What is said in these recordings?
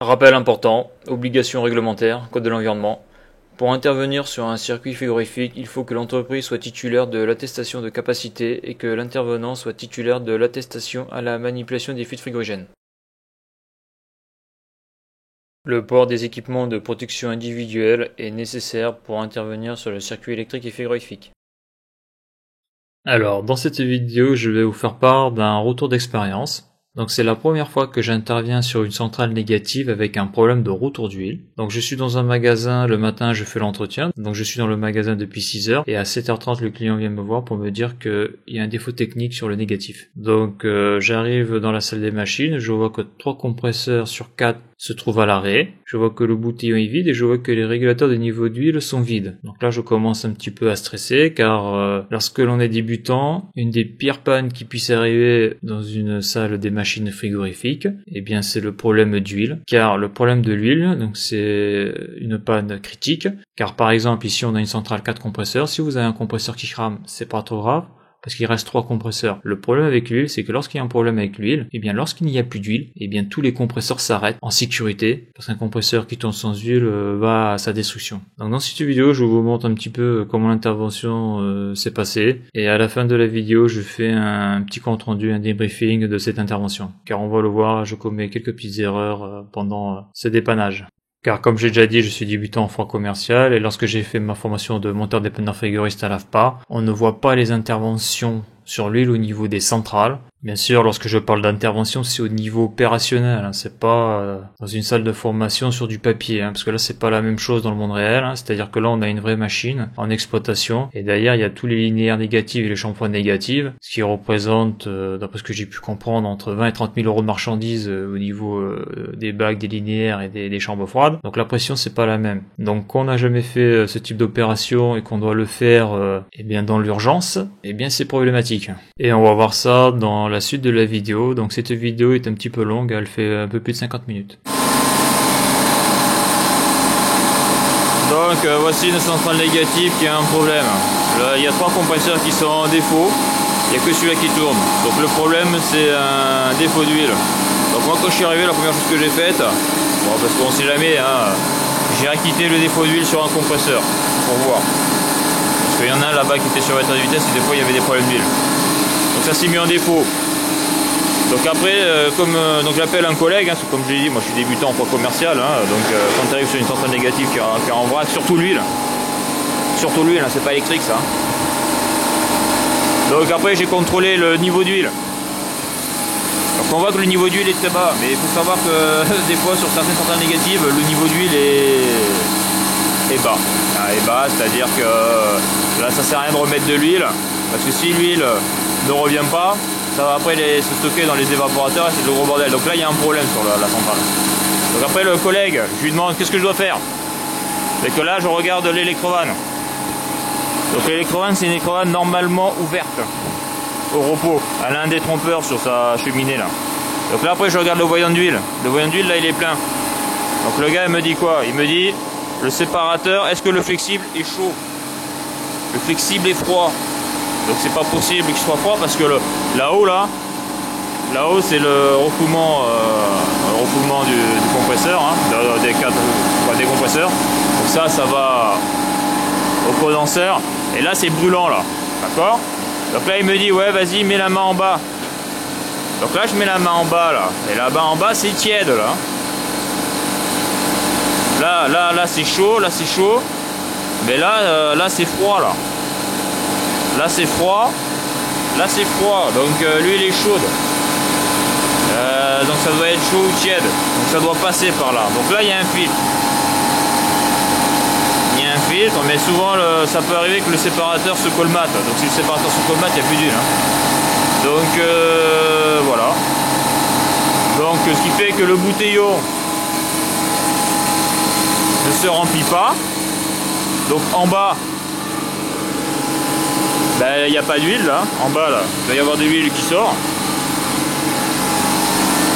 Rappel important, obligation réglementaire, code de l'environnement. Pour intervenir sur un circuit frigorifique, il faut que l'entreprise soit titulaire de l'attestation de capacité et que l'intervenant soit titulaire de l'attestation à la manipulation des fluides frigorigènes. Le port des équipements de protection individuelle est nécessaire pour intervenir sur le circuit électrique et frigorifique. Alors, dans cette vidéo, je vais vous faire part d'un retour d'expérience. Donc c'est la première fois que j'interviens sur une centrale négative avec un problème de retour d'huile. Donc je suis dans un magasin, le matin je fais l'entretien. Donc je suis dans le magasin depuis 6 heures et à 7h30 le client vient me voir pour me dire qu'il y a un défaut technique sur le négatif. Donc j'arrive dans la salle des machines, je vois que 3 compresseurs sur 4 se trouvent à l'arrêt. Je vois que le boutillon est vide et je vois que les régulateurs de niveau d'huile sont vides. Donc là je commence un petit peu à stresser car lorsque l'on est débutant, une des pires pannes qui puisse arriver dans une salle des machines frigorifiques, eh bien c'est le problème d'huile. Car le problème de l'huile, donc c'est une panne critique. Car par exemple ici on a une centrale 4 compresseurs. Si vous avez un compresseur qui crame, c'est pas trop grave, parce qu'il reste 3 compresseurs. Le problème avec l'huile, c'est que lorsqu'il y a un problème avec l'huile, eh bien lorsqu'il n'y a plus d'huile, eh bien tous les compresseurs s'arrêtent en sécurité, parce qu'un compresseur qui tourne sans huile va à sa destruction. Donc dans cette vidéo, je vous montre un petit peu comment l'intervention s'est passée, et à la fin de la vidéo, je fais un petit compte rendu, un débriefing de cette intervention. Car on va le voir, je commets quelques petites erreurs pendant ce dépannage. Car comme j'ai déjà dit, je suis débutant en froid commercial et lorsque j'ai fait ma formation de monteur dépanneur frigoriste à l'AFPA, on ne voit pas les interventions sur l'huile au niveau des centrales. Bien sûr, lorsque je parle d'intervention, c'est au niveau opérationnel, hein, c'est pas dans une salle de formation sur du papier, hein, parce que là c'est pas la même chose dans le monde réel, hein, c'est-à-dire que là on a une vraie machine en exploitation, et derrière il y a tous les linéaires négatifs et les champs négatives, ce qui représente, d'après ce que j'ai pu comprendre, entre 20 et 30 000 euros de marchandises au niveau des bacs, des linéaires et des chambres froides, donc la pression c'est pas la même. Donc quand on n'a jamais fait ce type d'opération et qu'on doit le faire eh bien dans l'urgence, eh bien c'est problématique. Et on va voir ça dans la suite de la vidéo. Donc cette vidéo est un petit peu longue, elle fait un peu plus de 50 minutes. Donc voici une centrale négative qui a un problème. Là, il y a 3 compresseurs qui sont en défaut, il n'y a que celui-là qui tourne. Donc le problème c'est un défaut d'huile. Donc moi quand je suis arrivé, la première chose que j'ai faite, bon, parce qu'on sait jamais, hein, j'ai acquitté le défaut d'huile sur un compresseur pour voir. Parce qu'il y en a là-bas qui était sur la de vitesse et des fois il y avait des problèmes d'huile. Donc ça s'est mis en défaut. Donc après, donc j'appelle un collègue, hein, comme je l'ai dit, moi je suis débutant en froid commercial, hein, donc quand tu arrives sur une centrale négative qui est en vrac, surtout l'huile, hein, c'est pas électrique ça. Donc après j'ai contrôlé le niveau d'huile. Donc on voit que le niveau d'huile est très bas, mais il faut savoir que des fois sur certaines centrales négatives, le niveau d'huile est bas. Est bas, c'est-à-dire que là ça sert à rien de remettre de l'huile, parce que si l'huile ne revient pas, ça va après se stocker dans les évaporateurs et c'est le gros bordel. Donc là il y a un problème sur la centrale. Donc après le collègue, je lui demande qu'est-ce que je dois faire. Et que là je regarde l'électrovanne. Donc l'électrovanne c'est une électrovanne normalement ouverte au repos. Elle a un détrompeur sur sa cheminée là. Donc là après je regarde le voyant d'huile. Le voyant d'huile là il est plein. Donc le gars il me dit quoi? Il me dit le séparateur, est-ce que le flexible est chaud? Le flexible est froid. Donc c'est pas possible qu'il soit froid parce que là-haut c'est le refoulement du compresseur, hein, des compresseurs. Donc ça va au condenseur et là c'est brûlant là, d'accord? Donc là il me dit ouais vas-y mets la main en bas. Donc là je mets la main en bas là, et là-bas en bas c'est tiède là. Là c'est chaud, mais là c'est froid là. Là c'est froid, donc l'huile est chaude. Donc ça doit être chaud ou tiède, donc ça doit passer par là. Donc là il y a un filtre. Mais souvent ça peut arriver que le séparateur se colmate. Donc si le séparateur se colmate, il n'y a plus d'huile. Hein. Donc voilà. Donc ce qui fait que le bouteillon ne se remplit pas. Donc en bas, il n'y a pas d'huile là, en bas là, il doit y avoir de l'huile qui sort.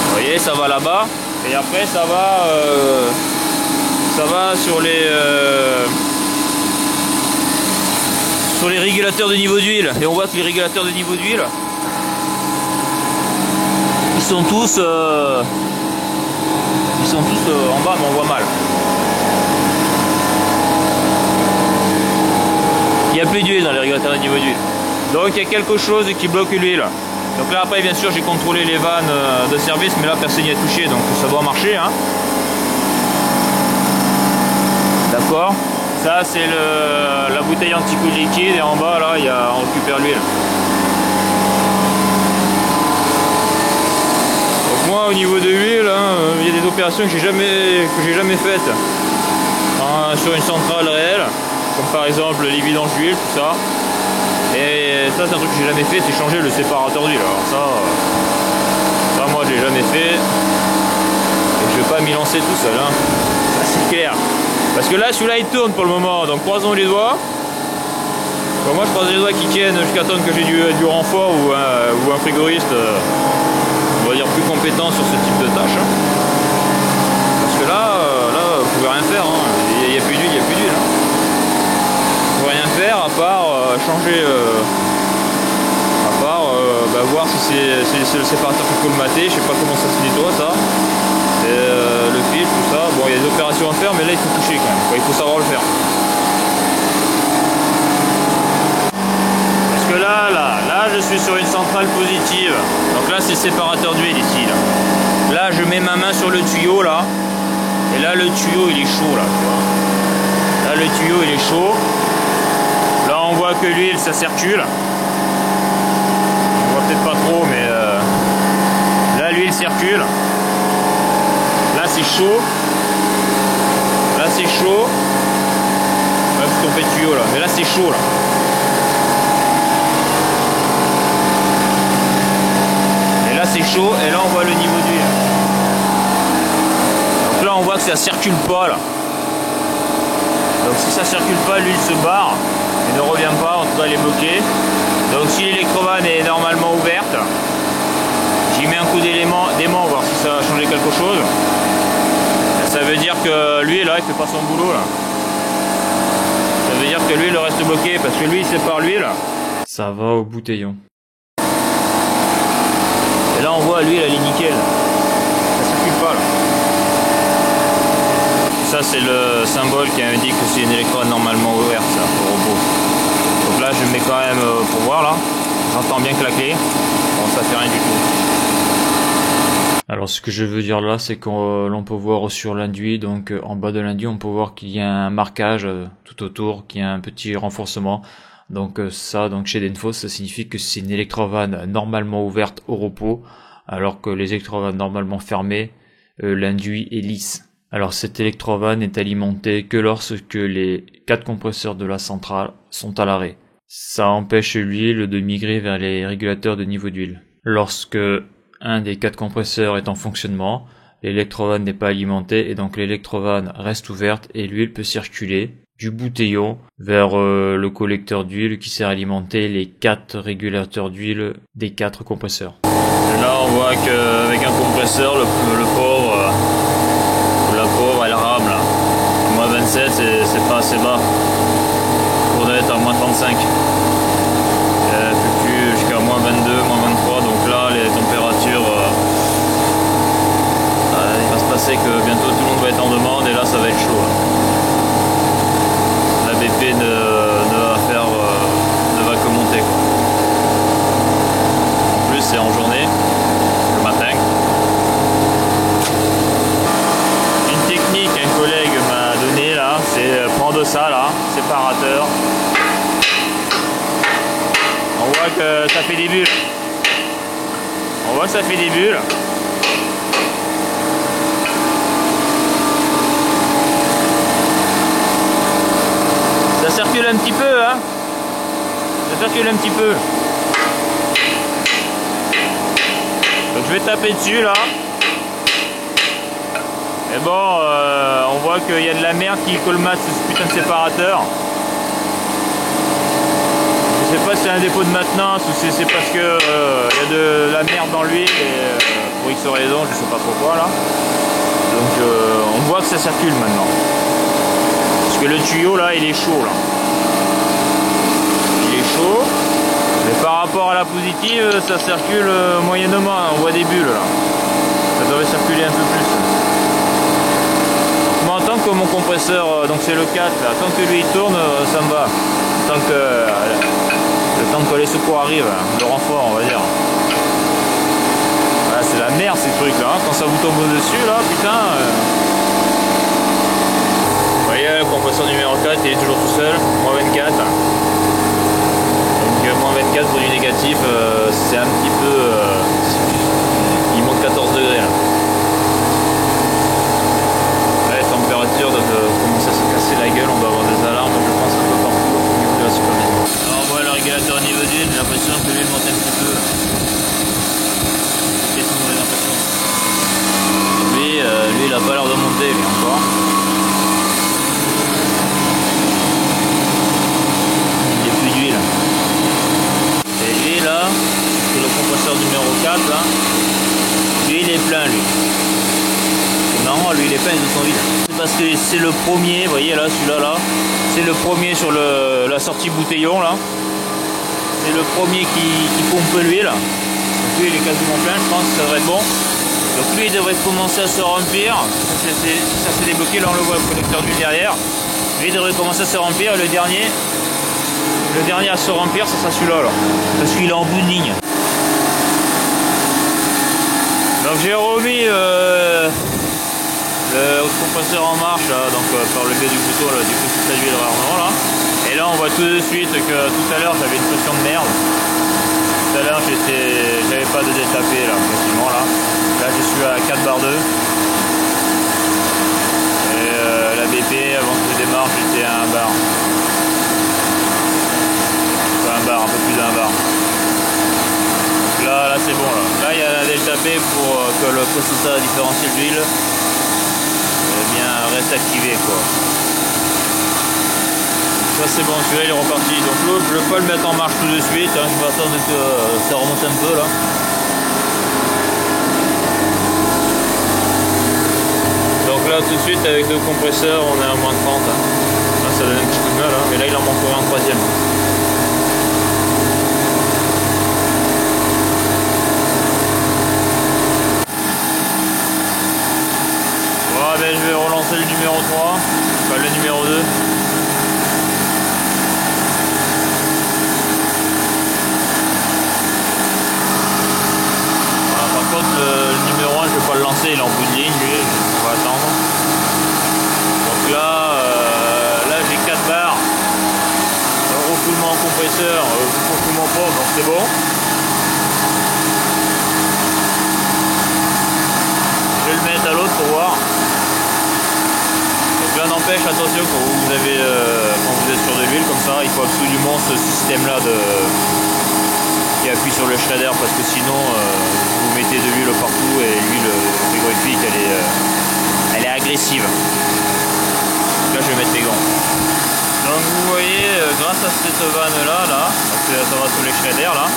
Vous voyez, ça va là-bas, et après ça va sur les régulateurs de niveau d'huile. Et on voit que les régulateurs de niveau d'huile, ils sont tous Ils sont tous en bas, mais on voit mal. Il n'y a plus d'huile dans les régulateurs de niveau d'huile. Donc il y a quelque chose qui bloque l'huile. Donc là après bien sûr j'ai contrôlé les vannes de service, mais là personne n'y a touché, donc ça doit marcher. Hein. D'accord. Ça c'est la bouteille anti-coup de liquide, et en bas là on récupère l'huile. Donc moi au niveau de l'huile, hein, il y a des opérations que j'ai jamais faites sur une centrale réelle, comme par exemple les vidanges d'huile, tout ça. Et ça c'est un truc que j'ai jamais fait, c'est changer le séparateur d'huile. Alors ça moi j'ai jamais fait, et je vais pas m'y lancer tout seul, hein. Ça c'est clair. Parce que là celui-là il tourne pour le moment, donc croisons les doigts. Bon, moi je croise les doigts qui tiennent jusqu'à temps que j'ai du renfort ou un frigoriste on va dire plus compétent sur ce type de tâche. Hein. Parce que là vous pouvez rien faire, hein. Il n'y a plus d'huile, hein. Vous pouvez rien faire à part changer, voir si c'est le séparateur qui peut le mater, je sais pas comment ça se nettoie ça. Le fil, tout ça, bon il y a des opérations à faire, mais là il faut toucher quand même, il faut savoir le faire. Parce que là je suis sur une centrale positive, donc là c'est séparateur d'huile ici. Là je mets ma main sur le tuyau là, et là le tuyau il est chaud là, tu vois. Là le tuyau il est chaud, là on voit que l'huile ça circule. On voit peut-être pas trop, mais là l'huile circule. Là c'est chaud. Là c'est chaud. Ouais, faut tomber le tuyau là. Mais là c'est chaud là. Et là c'est chaud. Et là on voit le niveau d'huile. Donc là on voit que ça circule pas là. Donc si ça circule pas, l'huile se barre. Et ne revient pas. En tout cas elle est bloquée. Donc si l'électrovanne est normalement ouverte, j'y mets un coup d'aimant voir si ça a changé quelque chose. Ça veut dire que lui là il fait pas son boulot là. Ça veut dire que l'huile reste bloquée parce que lui il sépare l'huile. Ça va au bouteillon. Et là on voit l'huile elle est nickel. Ça circule pas là. Ça c'est le symbole qui indique que c'est une électrode normalement ouverte ça, au repos. Donc là je mets quand même pour voir là. J'entends bien claquer. Bon ça fait rien du tout. Alors ce que je veux dire là, c'est qu'on peut voir sur l'induit, donc en bas de l'induit, on peut voir qu'il y a un marquage tout autour, qu'il y a un petit renforcement. Donc ça, donc chez Denfos, ça signifie que c'est une électrovanne normalement ouverte au repos, alors que les électrovannes normalement fermées, l'induit est lisse. Alors cette électrovanne est alimentée que lorsque les 4 compresseurs de la centrale sont à l'arrêt. Ça empêche l'huile de migrer vers les régulateurs de niveau d'huile. Lorsque un des 4 compresseurs est en fonctionnement, l'électrovanne n'est pas alimentée et donc l'électrovanne reste ouverte et l'huile peut circuler du bouteillon vers le collecteur d'huile qui sert à alimenter les 4 régulateurs d'huile des 4 compresseurs. Et là on voit qu'avec un compresseur, le pauvre, ou la pauvre elle rame là. Moins 27 c'est pas assez bas. On doit être à moins 35. Jusqu'à moins 22, moins 23, donc là les températures, il va se passer que bientôt tout le monde va être en demande et là ça va être chaud. La BP ne va que monter quoi. En plus c'est en journée, le matin. Une technique qu'un collègue m'a donnée là, c'est prendre ça là, séparateur. On voit que ça fait des bulles. On voit que ça fait des bulles. Ça circule un petit peu, hein. Ça circule un petit peu. Donc je vais taper dessus là. Et bon, on voit qu'il y a de la merde qui colmate ce putain de séparateur. Je sais pas si c'est un dépôt de maintenance ou si c'est parce que y a de la merde dans l'huile et pour X raison, je sais pas trop quoi là. Donc on voit que ça circule maintenant. Parce que le tuyau là il est chaud là. Il est chaud. Mais par rapport à la positive, ça circule moyennement, on voit des bulles là. Ça devrait circuler un peu plus. que mon compresseur, donc c'est le 4 là, tant que lui il tourne, ça me va. Tant que le temps que les secours arrivent, le renfort on va dire. Voilà, c'est la merde ces trucs là, hein. Quand ça vous tombe dessus là, putain. Vous voyez, le compresseur numéro 4 il est toujours tout seul, moins 24. Donc moins 24 produit négatif, c'est un petit peu. Il manque 14 degrés là. Température doit commencer à se casser la gueule, on doit avoir des alarmes, je pense un peu partout au niveau de la supervision. Alors voilà, le régulateur au niveau d'huile, j'ai l'impression que l'huile monte un petit peu. Qu'est-ce que vous avez l'impression? Lui il a pas l'air de monter, lui encore. Il n'y a plus d'huile. Et lui là, c'est le compresseur numéro 4 là, lui il est plein lui. Non, lui il est plein de son vide. C'est parce que c'est le premier, vous voyez là, celui-là là, c'est le premier sur la sortie bouteillon là. C'est le premier qui pompe l'huile. Donc lui il est quasiment plein, je pense que ça devrait être bon. Donc lui il devrait commencer à se remplir. Ça s'est débloqué, là on le voit le connecteur d'huile derrière. Lui il devrait commencer à se remplir. Le dernier à se remplir, ça sera celui-là là. Parce qu'il est en bout de ligne. Donc j'ai remis le compresseur en marche là, donc par le biais du bouton là, du coup c'est d'huile rarement là. Et là on voit tout de suite que tout à l'heure j'avais une pression de merde. Tout à l'heure j'avais pas de détapé là quasiment là. Là je suis à 4 bar 2. Et la BP avant que je démarre j'étais à 1 bar. Enfin, 1 bar, un peu plus d'1 bar. Donc là c'est bon là. Là il y a la delta P pour que le processus différentiel d'huile reste activé quoi. Ça c'est bon, celui-là il est reparti. Donc l'autre je ne vais pas le mettre en marche tout de suite, hein. Je vais attendre que ça remonte un peu là. Donc là tout de suite avec deux compresseurs on est à moins 30. Hein. Là ça donne un petit peu de mal hein. Mais là il en manque un troisième. Ben, je vais relancer le numéro 3, enfin le numéro 2. Voilà, par contre le numéro 1 je vais pas le lancer, il est en bout de ligne lui, on va attendre. Donc là j'ai 4 barres, refoulement compresseur, refoulement pompe, donc c'est bon. Je vais le mettre à l'autre pour voir. Là n'empêche, attention quand vous êtes sur de l'huile comme ça, il faut absolument ce système là qui appuie sur le shredder parce que sinon vous mettez de l'huile partout et l'huile frigorifique elle est agressive. Là je vais mettre mes gants. Donc vous voyez, grâce à cette vanne là, parce que ça va sur les shredders là,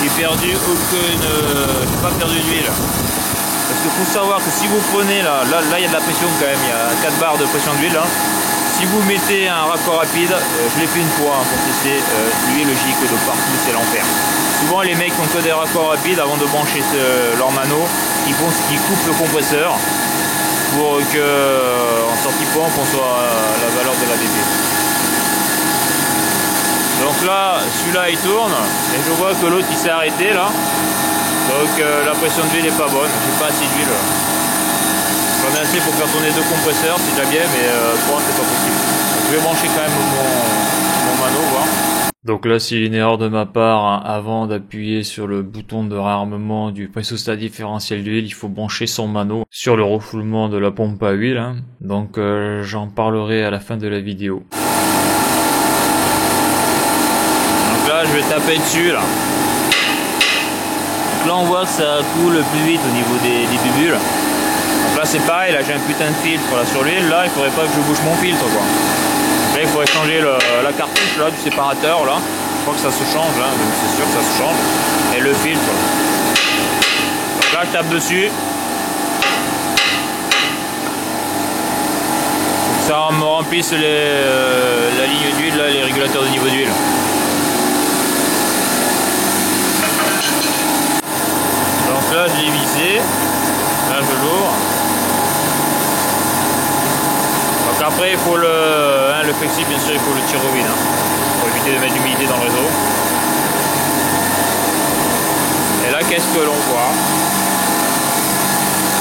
j'ai perdu j'ai pas perdu d'huile. Parce qu'il faut savoir que si vous prenez là il y a de la pression quand même, il y a 4 barres de pression d'huile là. Si vous mettez un raccord rapide, je l'ai fait une fois hein, pour tester, l'huile gicle de partout, c'est l'enfer. Souvent les mecs n'ont que des raccords rapides avant de brancher leur mano, ils coupent le compresseur pour que en sortie pompe on soit à la valeur de la DP. Donc là, celui-là il tourne et je vois que l'autre il s'est arrêté là. Donc la pression d'huile est pas bonne, j'ai pas assez d'huile. J'en ai assez pour faire tourner 2 compresseurs, c'est déjà bien, mais 3 c'est pas possible. Donc, je vais brancher quand même mon mano, voir. Donc là c'est une erreur de ma part, hein. Avant d'appuyer sur le bouton de réarmement du pressostat différentiel d'huile, il faut brancher son mano sur le refoulement de la pompe à huile. Hein. Donc j'en parlerai à la fin de la vidéo. Donc là je vais taper dessus là. Donc là on voit que ça coule plus vite au niveau des bulles. Donc là c'est pareil, là j'ai un putain de filtre là sur l'huile, là il faudrait pas que je bouge mon filtre quoi. Là il faudrait changer la cartouche là du séparateur là. Je crois que ça se change là, donc c'est sûr que ça se change. Et le filtre. Donc là je tape dessus. Pour que ça me remplisse la ligne d'huile là, les régulateurs de niveau d'huile. Donc là je l'ai vissé. Là je l'ouvre. après il faut le flexible, bien sûr il faut le tirer au vide pour éviter de mettre l'humidité dans le réseau. Et là qu'est-ce que l'on voit?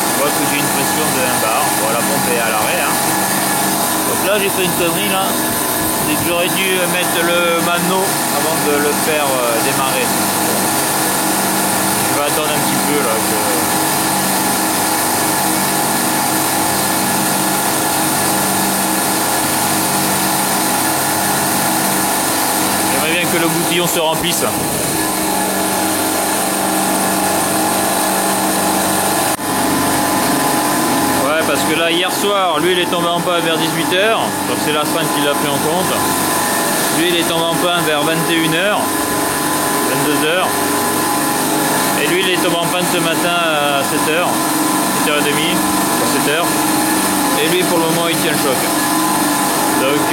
On voit que j'ai une pression de 1 bar. Bon, la pompe est à l'arrêt. Donc là j'ai fait une connerie là. C'est que j'aurais dû mettre le mano avant de le faire démarrer. Je vais attendre un petit peu là. J'aimerais bien que le boutillon se remplisse. Parce que là hier soir lui il est tombé en panne vers 18h, donc c'est l'astreinte qui l'a pris en compte. Lui il est tombé en panne vers 21h, 22h, et lui il est tombé en panne ce matin à 7h, 7h30, 7h, et lui pour le moment il tient le choc. Donc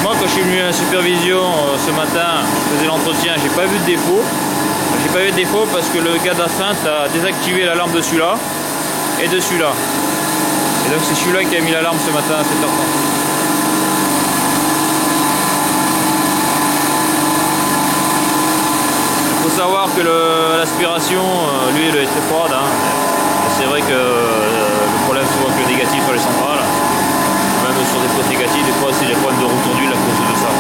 moi quand je suis venu à la supervision ce matin, je faisais l'entretien, j'ai pas vu de défaut. J'ai pas eu de défaut parce que le gars d'astreinte a désactivé l'alarme de celui-là et de celui-là. Et donc c'est celui-là qui a mis l'alarme ce matin à 7h30. Il faut savoir que l'aspiration, lui, elle est très froide. C'est vrai que le problème souvent avec le négatif sur les centrales, même sur des postes négatifs, des fois c'est des problèmes de retour d'huile à cause de ça.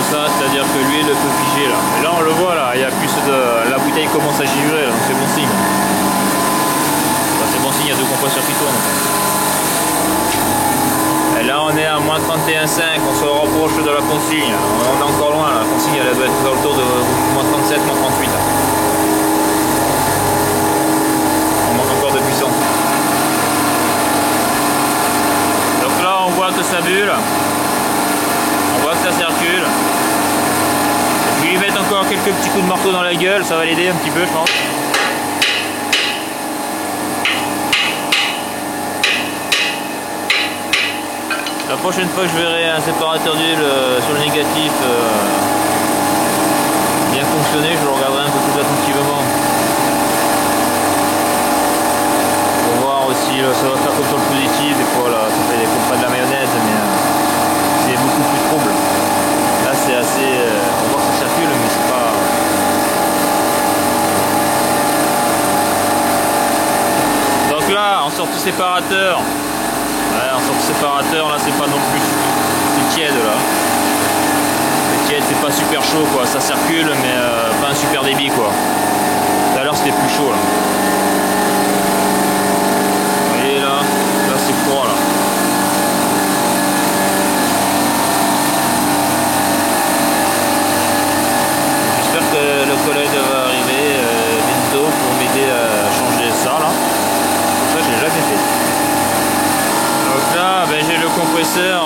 C'est-à-dire que l'huile peut figer là. Et là on le voit là, il y a plus de. La bouteille commence à givrer là, donc c'est bon signe. Enfin, c'est bon signe, il y a 2 compresseurs qui tournent. Et là on est à moins 31,5, on se rapproche de la consigne. On est encore loin, la consigne elle doit être autour de moins 37, moins 38. On manque encore de puissance. Donc là on voit que ça bulle. On voit que ça circule. Je vais lui mettre encore quelques petits coups de marteau dans la gueule, ça va l'aider un petit peu je pense. La prochaine fois que je verrai un séparateur d'huile sur le négatif bien fonctionner, je le regarderai un peu plus attentivement. Pour voir aussi, ça va faire comme sur le positif, des fois là, ça fait pas de la mayonnaise mais c'est beaucoup plus trouble. Là c'est assez. On voit que ça circule mais c'est pas. Donc là en sortie séparateur. Ouais, en sortie séparateur là c'est pas non plus. C'est tiède là. C'est tiède, c'est pas super chaud quoi. Ça circule mais pas un super débit quoi. Tout à l'heure c'était plus chaud là. Vous voyez là c'est froid là. Le collègue va arriver bientôt pour m'aider à changer ça là. Ça j'ai jamais fait. Donc là ben, j'ai le compresseur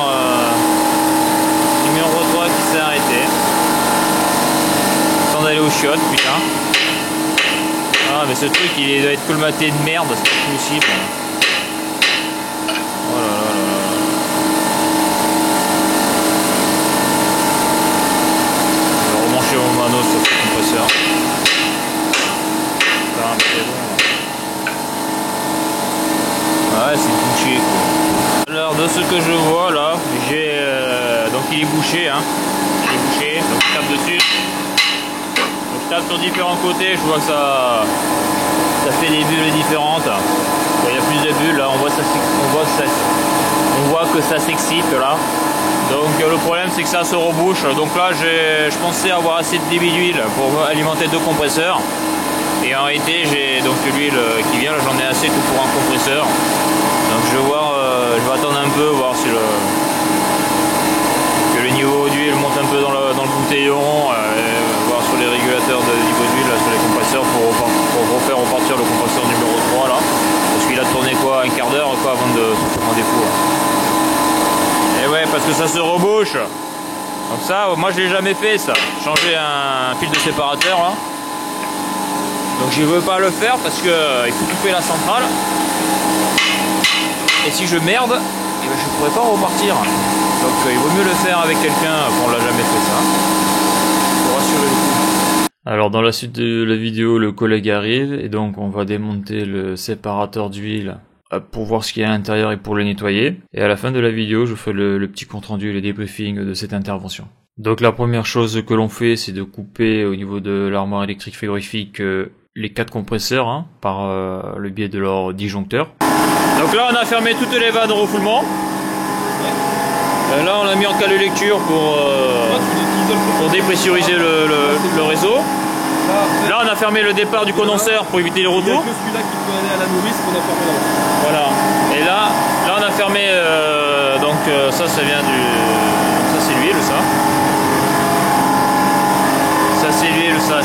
numéro 3 qui s'est arrêté. Sans d'aller aux chiottes putain. Ah mais ce truc il doit être colmaté de merde, c'est pas possible. Oh là là là là. Je vais remancher mon mano sur ce compresseur. Ah, c'est bon. Ouais c'est bouché quoi. Alors de ce que je vois là, j'ai donc il est bouché hein. Il est bouché, donc je tape dessus. Donc je tape sur différents côtés, je vois que ça fait des bulles différentes. Bon, il y a plus de bulles là, on voit que ça s'excite là. Donc le problème c'est que ça se rebouche. Donc là je pensais avoir assez de débit d'huile pour alimenter 2 compresseurs. Et en réalité j'ai donc l'huile qui vient, j'en ai assez tout pour un compresseur. Donc je vais voir, je vais attendre un peu, voir si que le niveau d'huile monte un peu dans le bouteillon, voir sur les régulateurs de niveau d'huile, sur les compresseurs pour refaire repartir le compresseur numéro 3 là. Parce qu'il a tourné quoi, un quart d'heure quoi avant de sortir en défaut. Et ouais, parce que ça se rebouche. Donc ça, moi je l'ai jamais fait ça. Changer un fil de séparateur là. Donc je veux pas le faire parce que il faut couper la centrale. Et si je merde, eh ben, je pourrais pas repartir. Donc il vaut mieux le faire avec quelqu'un, on l'a jamais fait ça. Pour assurer le coup. Alors dans la suite de la vidéo, le collègue arrive et donc on va démonter le séparateur d'huile pour voir ce qu'il y a à l'intérieur et pour le nettoyer. Et à la fin de la vidéo, je ferai le petit compte rendu et le débriefing de cette intervention. Donc la première chose que l'on fait, c'est de couper au niveau de l'armoire électrique frigorifique les 4 compresseurs par le biais de leur disjoncteur. Donc là on a fermé toutes les vannes de refoulement. Là on a mis en cale de lecture pour dépressuriser le réseau. Là on a fermé le départ du condenseur pour éviter les retours. Il y a que celui-là qui peut aller à la nourrice qu'on a fermé là. Voilà. Et là on a fermé ça vient ça c'est l'huile ça. Ça c'est l'huile, ça va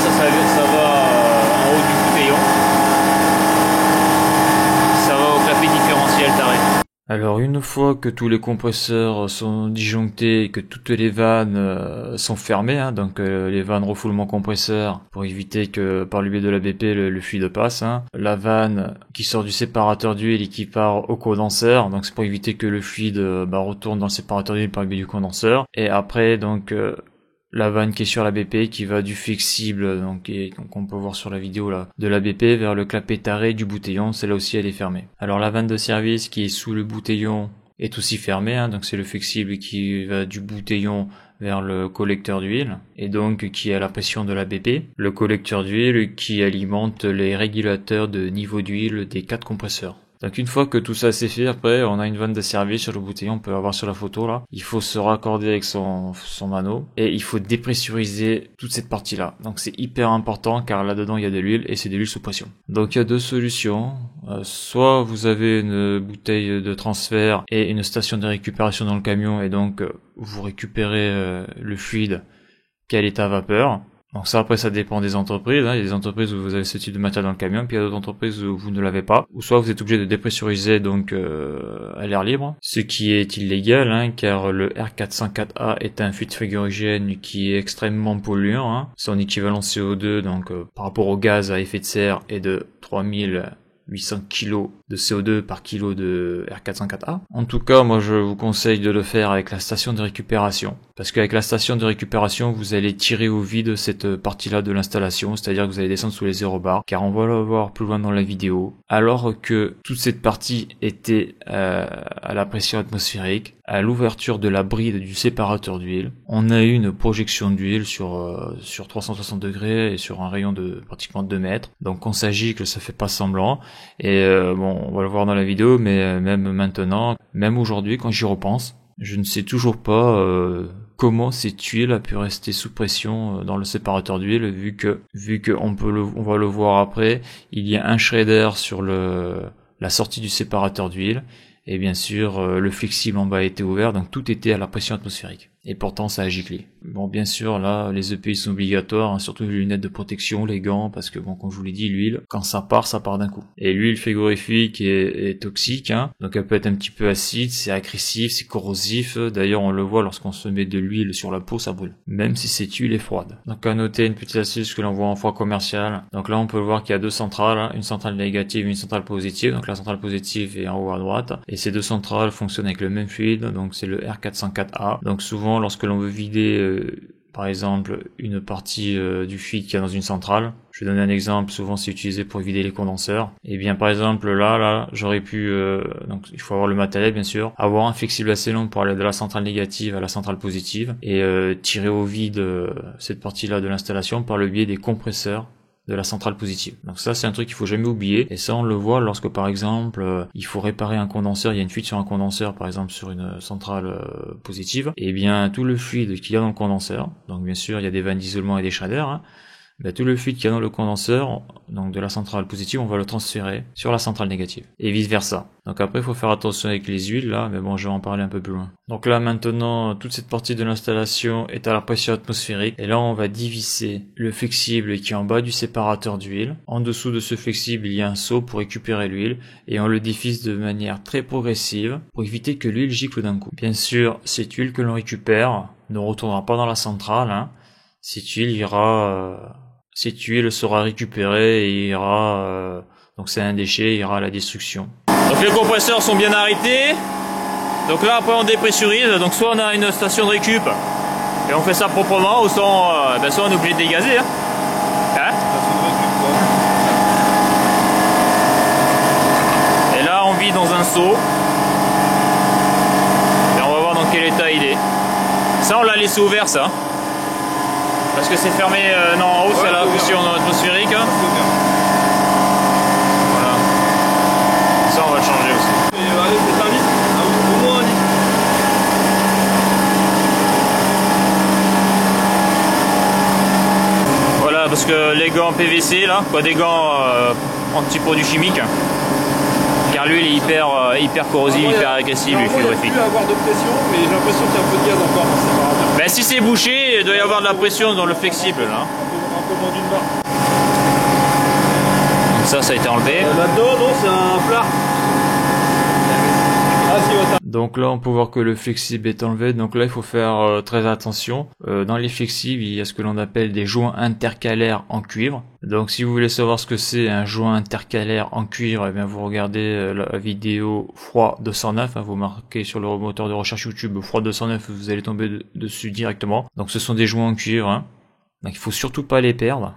en haut du bouteillon. Ça va au clapet différentiel taré. Alors une fois que tous les compresseurs sont disjonctés et que toutes les vannes sont fermées, donc les vannes refoulement compresseur pour éviter que par le biais de la BP le fluide passe, la vanne qui sort du séparateur d'huile et qui part au condenseur, donc c'est pour éviter que le fluide retourne dans le séparateur d'huile par le biais du condenseur, et après donc la vanne qui est sur la BP qui va du flexible, donc on peut voir sur la vidéo là, de la BP vers le clapet taré du bouteillon, celle-là aussi elle est fermée. Alors la vanne de service qui est sous le bouteillon est aussi fermée, donc c'est le flexible qui va du bouteillon vers le collecteur d'huile, et donc qui est à la pression de la BP. Le collecteur d'huile qui alimente les régulateurs de niveau d'huile des 4 compresseurs. Donc une fois que tout ça c'est fait, après on a une vanne de service sur le bouteillon, on peut la voir sur la photo là. Il faut se raccorder avec son anneau et il faut dépressuriser toute cette partie là. Donc c'est hyper important car là-dedans il y a de l'huile et c'est de l'huile sous pression. Donc il y a 2 solutions. Soit vous avez une bouteille de transfert et une station de récupération dans le camion et donc vous récupérez le fluide qui est à l'état vapeur. Donc ça après ça dépend des entreprises, il y a des entreprises où vous avez ce type de matériel dans le camion, puis il y a d'autres entreprises où vous ne l'avez pas, ou soit vous êtes obligé de dépressuriser donc à l'air libre, ce qui est illégal car le R404A est un fluide frigorigène qui est extrêmement polluant, son équivalent CO2 donc par rapport au gaz à effet de serre est de 3800 kg de CO2 par kilo de R404A. En tout cas, moi je vous conseille de le faire avec la station de récupération. Parce qu'avec la station de récupération, vous allez tirer au vide cette partie-là de l'installation, c'est-à-dire que vous allez descendre sous les 0 bars, car on va le voir plus loin dans la vidéo. Alors que toute cette partie était à la pression atmosphérique, à l'ouverture de la bride du séparateur d'huile, on a eu une projection d'huile sur 360 degrés et sur un rayon de pratiquement 2 mètres. Donc on s'agit que ça fait pas semblant. Et on va le voir dans la vidéo, mais même maintenant, même aujourd'hui quand j'y repense, je ne sais toujours pas comment cette huile a pu rester sous pression dans le séparateur d'huile, vu que on va le voir après, il y a un shredder sur la sortie du séparateur d'huile, et bien sûr le flexible en bas a été ouvert, donc tout était à la pression atmosphérique. Et pourtant ça a giclé. Bon, bien sûr, là, les EPI sont obligatoires, surtout les lunettes de protection, les gants, parce que bon, comme je vous l'ai dit, l'huile, quand ça part d'un coup. Et l'huile frigorifique est toxique, donc elle peut être un petit peu acide, c'est agressif, c'est corrosif. D'ailleurs, on le voit lorsqu'on se met de l'huile sur la peau, ça brûle. Même si cette huile est froide. Donc à noter une petite astuce que l'on voit en foire commerciale. Donc là, on peut voir qu'il y a 2 centrales, une centrale négative et une centrale positive. Donc la centrale positive est en haut à droite. Et ces 2 centrales fonctionnent avec le même fluide, donc c'est le R404A. Donc souvent, lorsque l'on veut vider par exemple une partie du fluide qu'il y a dans une centrale, je vais donner un exemple, souvent c'est utilisé pour vider les condenseurs, et bien par exemple là j'aurais pu donc il faut avoir le matériel bien sûr, avoir un flexible assez long pour aller de la centrale négative à la centrale positive et tirer au vide cette partie là de l'installation par le biais des compresseurs de la centrale positive. Donc ça c'est un truc qu'il faut jamais oublier, et ça on le voit lorsque par exemple il faut réparer un condenseur, il y a une fuite sur un condenseur par exemple sur une centrale positive, et bien tout le fluide qu'il y a dans le condenseur, donc bien sûr il y a des vannes d'isolement et des shredders, tout le fluide qu'il y a dans le condenseur, donc de la centrale positive, on va le transférer sur la centrale négative, et vice versa. Donc après il faut faire attention avec les huiles là, mais bon je vais en parler un peu plus loin. Donc là maintenant toute cette partie de l'installation est à la pression atmosphérique, et là on va divisser le flexible qui est en bas du séparateur d'huile. En dessous de ce flexible il y a un seau pour récupérer l'huile, et on le divise de manière très progressive pour éviter que l'huile gicle d'un coup. Bien sûr cette huile que l'on récupère ne retournera pas dans la centrale, cette huile sera récupérée et ira, donc c'est un déchet, ira à la destruction. Donc les compresseurs sont bien arrêtés. Donc là après on dépressurise, donc soit on a une station de récup et on fait ça proprement, ou soit on est obligé de dégazer. vie dans un seau. Et on va voir dans quel état il est. Ça, on l'a laissé ouvert, ça. Parce que c'est fermé. Non, en haut, c'est la pression atmosphérique. Hein. Voilà. Ça, on va le changer aussi. Et allez, c'est un litre. Au moins un litre. Voilà, parce que les gants PVC, là, quoi, des gants anti-produits chimiques. Car l'huile est hyper corrosive, hyper agressive, l'huile frigorifique. Il n'y a plus à avoir de pression, mais j'ai l'impression qu'il y a un peu de gaz encore dans le séparateur. Ben, si c'est bouché, il doit y avoir de la pression dans le flexible, là. Un peu moins d'une barre. Donc ça a été enlevé. Là-dedans, non, c'est un plat. Ah, si, ouais, Donc là, on peut voir que le flexible est enlevé. Donc là, il faut faire très attention. Dans les flexibles, il y a ce que l'on appelle des joints intercalaires en cuivre. Donc si vous voulez savoir ce que c'est un joint intercalaire en cuivre, eh bien vous regardez la vidéo Froid 209. Hein, vous marquez sur le moteur de recherche YouTube Froid 209, vous allez tomber dessus directement. Donc ce sont des joints en cuivre. Hein. Donc il faut surtout pas les perdre.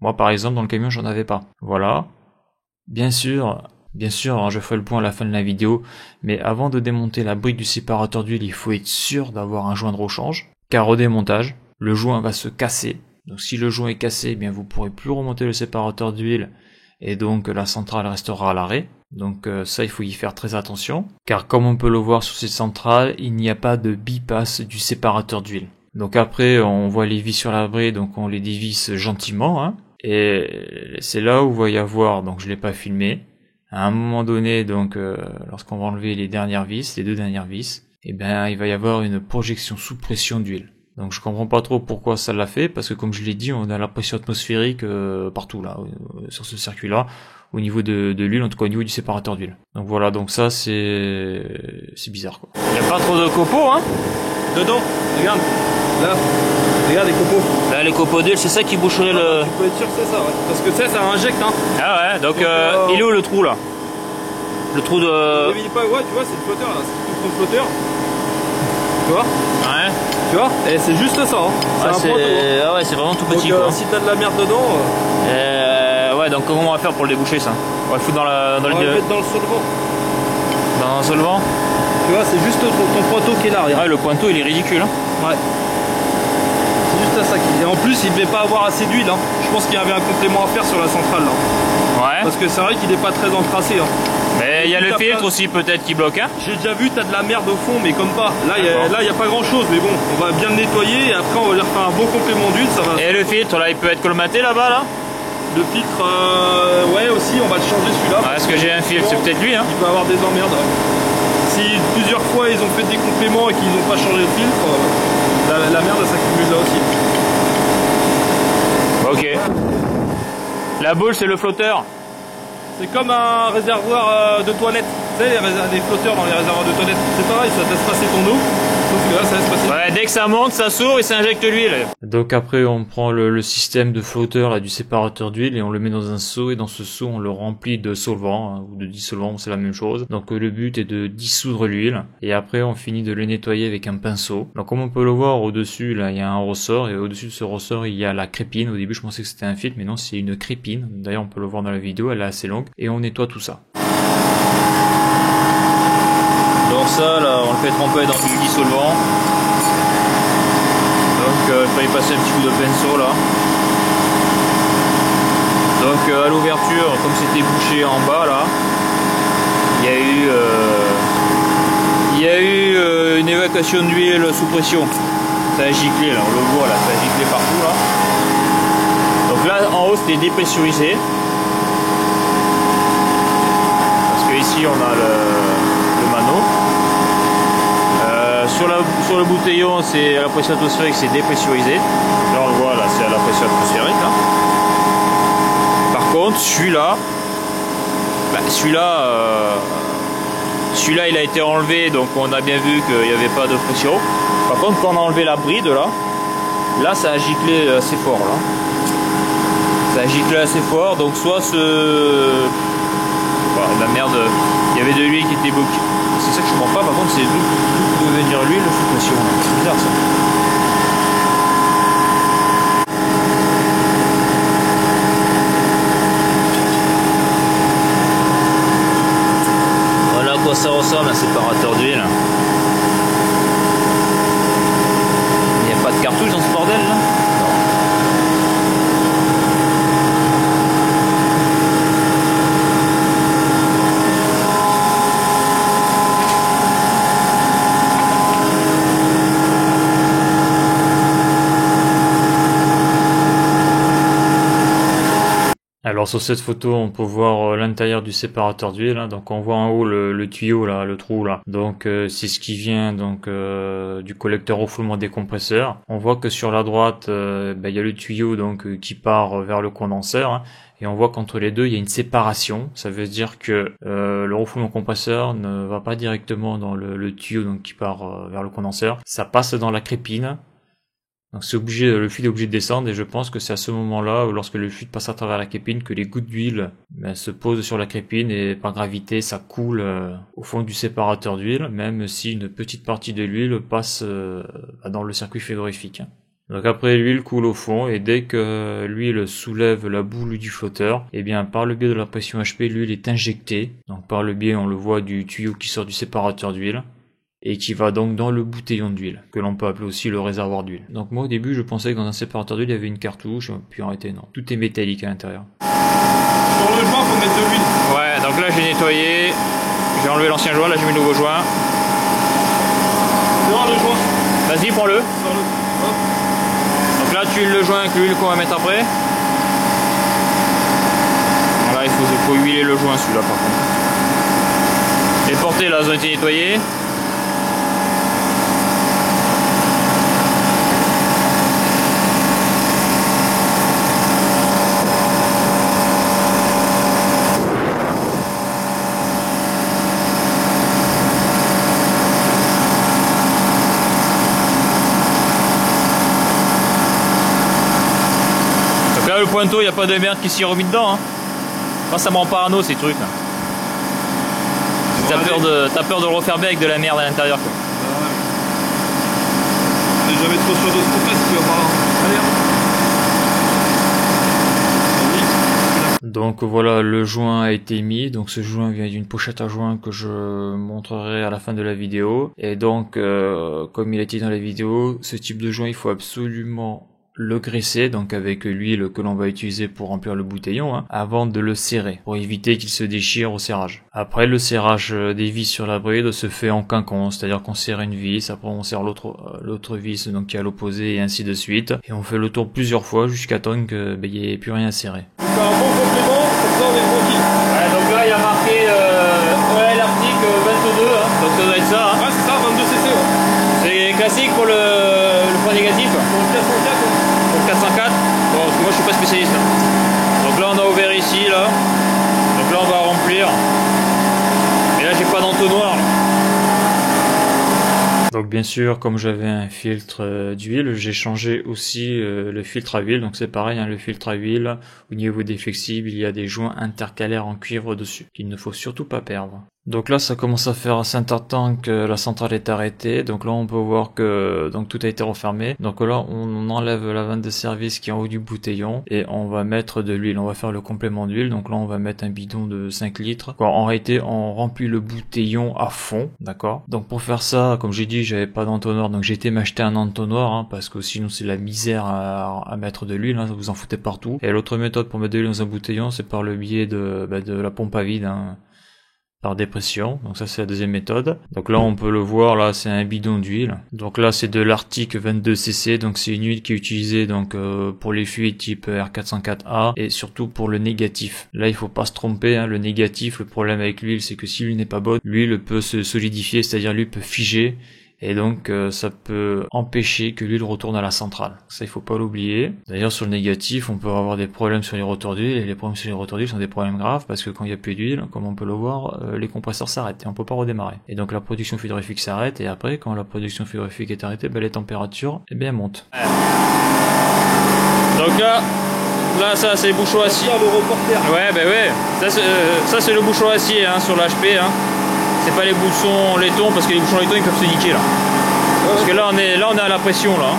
Moi, par exemple, dans le camion, j'en avais pas. Voilà. Bien sûr, alors je ferai le point à la fin de la vidéo, mais avant de démonter la brique du séparateur d'huile, il faut être sûr d'avoir un joint de rechange, car au démontage, le joint va se casser. Donc si le joint est cassé, eh bien vous pourrez plus remonter le séparateur d'huile, et donc la centrale restera à l'arrêt. Donc ça, il faut y faire très attention, car comme on peut le voir sur cette centrale, il n'y a pas de bypass du séparateur d'huile. Donc après, on voit les vis sur la brique, donc on les dévisse gentiment, hein, et c'est là où il va y avoir, donc je l'ai pas filmé, à un moment donné, donc lorsqu'on va enlever les dernières vis, les deux dernières vis, eh ben il va y avoir une projection sous pression d'huile. Donc je comprends pas trop pourquoi ça l'a fait, parce que comme je l'ai dit, on a la pression atmosphérique partout là, sur ce circuit-là, au niveau de l'huile, en tout cas au niveau du séparateur d'huile. Donc voilà, donc ça c'est bizarre quoi. Il n'y a pas trop de copeaux, hein? dedans, regarde. Là, regarde les copeaux. Là, les copeaux d'huile, c'est ça qui boucherait le... Tu peux être sûr que c'est ça, ouais. Parce que tu sais, ça injecte, hein. Ah ouais, donc il est où le trou là? Le trou de... Il pas, ouais, tu vois, c'est le flotteur là, c'est tout le flotteur. Tu vois? Ouais. Tu vois? Et c'est juste ça, hein. Ah, C'est un poteau, hein. Ah ouais, c'est vraiment tout petit Donc, quoi. si t'as de la merde dedans, Ouais, donc comment on va faire pour le déboucher ça? On va le foutre dans, on va le mettre dans le solvant. dans un solvant? Tu vois, c'est juste ton pointeau qui est là, regarde. Ouais, le pointeau il est ridicule. Hein. Ouais. C'est juste à ça qu'il... Et en plus, il devait pas avoir assez d'huile, hein. Je pense qu'il y avait un complément à faire sur la centrale, là. Ouais. Parce que c'est vrai qu'il est pas très encrassé, hein. Mais il y a le filtre aussi peut-être qui bloque, hein. J'ai déjà vu, t'as de la merde au fond, mais comme pas. Là, il y a pas grand chose, mais bon, on va bien le nettoyer et après on va lui refaire un bon complément d'huile, ça va. Et le filtre là, il peut être colmaté là-bas là? Le filtre, ouais aussi, on va le changer celui-là. Ouais, est-ce que j'ai un filtre? C'est peut-être lui, hein. Il peut avoir des emmerdes. Ouais. Si plusieurs fois ils ont fait des compléments et qu'ils n'ont pas changé le filtre, la merde elle s'accumule là aussi. Ok. La boule c'est le flotteur. C'est comme un réservoir de toilette. Tu sais, les flotteurs dans les réservoirs de toilette. C'est pareil, ça te laisse passer ton eau. Sauf que là, ça laisse passer. Ouais, dès que ça monte, ça s'ouvre et ça injecte l'huile. Donc après on prend le système de flotteur là, du séparateur d'huile et on le met dans un seau, et dans ce seau on le remplit de solvant, hein, ou de dissolvant, c'est la même chose. Donc le but est de dissoudre l'huile et après on finit de le nettoyer avec un pinceau. Donc comme on peut le voir au dessus là, il y a un ressort, et au dessus de ce ressort il y a la crépine. Au début je pensais que c'était un filtre, mais non, c'est une crépine. D'ailleurs on peut le voir dans la vidéo, elle est assez longue, et on nettoie tout ça. Donc ça là, on le fait tremper dans du dissolvant. Donc il fallait passer un petit coup de pinceau là. Donc à l'ouverture, comme c'était bouché en bas là, il y a eu une évacuation d'huile sous pression. Ça a giclé là, on le voit là, ça a giclé partout là. Donc là en haut c'était dépressurisé. Parce que ici on a le mano. Sur le bouteillon, c'est à la pression atmosphérique, c'est dépressurisé. Là on le voit, là c'est à la pression atmosphérique. Là. Par contre, celui-là, celui-là il a été enlevé, donc on a bien vu qu'il n'y avait pas de pression. Par contre, quand on a enlevé la bride là ça a giclé assez fort là. Ça a giclé assez fort, donc soit voilà, la merde, il y avait de l'huile qui était bloquée. C'est ça que je comprends pas, par contre c'est d'où peut venir l'huile sous pression. C'est bizarre ça. ressemble un séparateur d'huile. Il n'y a pas de cartouche dans ce bordel là? Alors sur cette photo, on peut voir l'intérieur du séparateur d'huile. Hein. Donc on voit en haut le tuyau là, le trou là. Donc c'est ce qui vient donc du collecteur refoulement des compresseurs. On voit que sur la droite, il y a le tuyau donc qui part vers le condenseur. Hein. Et on voit qu'entre les deux, il y a une séparation. Ça veut dire que le refoulement compresseur ne va pas directement dans le tuyau donc qui part vers le condenseur. Ça passe dans la crépine. Donc c'est obligé, le fluide est obligé de descendre et je pense que c'est à ce moment-là, lorsque le fluide passe à travers la crépine, que les gouttes d'huile se posent sur la crépine et par gravité ça coule au fond du séparateur d'huile, même si une petite partie de l'huile passe dans le circuit frigorifique. Donc après l'huile coule au fond et dès que l'huile soulève la boule du flotteur, et bien par le biais de la pression HP, l'huile est injectée. Donc par le biais, on le voit, du tuyau qui sort du séparateur d'huile. Et qui va donc dans le bouteillon d'huile, que l'on peut appeler aussi le réservoir d'huile. Donc moi au début je pensais que dans un séparateur d'huile il y avait une cartouche, puis en réalité non. Tout est métallique à l'intérieur. Sur le joint faut mettre de l'huile. Ouais, donc là j'ai nettoyé, j'ai enlevé l'ancien joint, là j'ai mis le nouveau joint. Dehors le joint. Vas-y, prends-le. Hop. Donc là tu huiles le joint avec l'huile qu'on va mettre après. Voilà, il faut huiler le joint celui-là par contre. Les portées là, elles ont été nettoyées. Là le pointeau, il n'y a pas de merde qui s'y remet dedans. Hein. Moi ça me rend parano ces trucs. Là. T'as peur de le refermer avec de la merde à l'intérieur. On n'est jamais trop sûr de ce qu'on fait, ce qui va pas. Allez. Donc voilà, le joint a été mis. Donc ce joint vient d'une pochette à joint que je montrerai à la fin de la vidéo. Et donc, comme il a été dans la vidéo, ce type de joint, il faut absolument le graisser, donc avec l'huile que l'on va utiliser pour remplir le bouteillon, hein, avant de le serrer, pour éviter qu'il se déchire au serrage. Après, le serrage des vis sur la bride se fait en quinconce, c'est-à-dire qu'on serre une vis, après on serre l'autre vis donc qui est à l'opposé et ainsi de suite, et on fait le tour plusieurs fois jusqu'à temps que il n'y ait plus rien à serrer. On fait un bon complément, comme ça on est tranquille. Ouais, donc là il y a marqué OL article 22, hein, donc ça doit être ça. Hein. Ouais, c'est ça, 22 cc. Ouais. C'est classique pour le point négatif. Pour le 404. Pour le 404. Bon, parce que moi je suis pas spécialiste. Hein. Donc là on a ouvert ici, là. Donc là on va remplir. Et là j'ai pas d'entonnoir. Donc bien sûr, comme j'avais un filtre d'huile, j'ai changé aussi le filtre à huile. Donc c'est pareil, hein, le filtre à huile, au niveau des flexibles, il y a des joints intercalaires en cuivre dessus, qu'il ne faut surtout pas perdre. Donc là, ça commence à faire un certain temps que la centrale est arrêtée. Donc là, on peut voir que donc tout a été refermé. Donc là, on enlève la vanne de service qui est en haut du bouteillon et on va mettre de l'huile. On va faire le complément d'huile. Donc là, on va mettre un bidon de 5 litres. En réalité, on remplit le bouteillon à fond, d'accord. Donc pour faire ça, comme j'ai dit, j'avais pas d'entonnoir, donc j'ai été m'acheter un entonnoir, hein, parce que sinon c'est la misère à mettre de l'huile. Hein, vous en foutez partout. Et l'autre méthode pour mettre de l'huile dans un bouteillon, c'est par le biais de la pompe à vide. Hein, par dépression, donc ça c'est la deuxième méthode. Donc là on peut le voir, là c'est un bidon d'huile. Donc là c'est de l'Arctic 22cc, donc c'est une huile qui est utilisée donc pour les fluides type R404A et surtout pour le négatif. Là il faut pas se tromper, hein, le négatif, le problème avec l'huile c'est que si l'huile n'est pas bonne, l'huile peut se solidifier, c'est-à-dire l'huile peut figer. Et donc ça peut empêcher que l'huile retourne à la centrale. Ça il faut pas l'oublier. D'ailleurs sur le négatif on peut avoir des problèmes sur les rotors d'huile et les problèmes sur les rotors d'huile sont des problèmes graves parce que quand il n'y a plus d'huile, comme on peut le voir, les compresseurs s'arrêtent et on peut pas redémarrer. Et donc la production frigorifique s'arrête et après quand la production frigorifique est arrêtée, les températures montent. Donc là ça c'est le bouchon acier. Le reporter. Ouais ouais. Ça c'est le bouchon acier hein, sur l'HP. Hein. C'est pas les bouchons laiton parce que les bouchons laiton ils peuvent se niquer là. Parce que là on est à la pression là.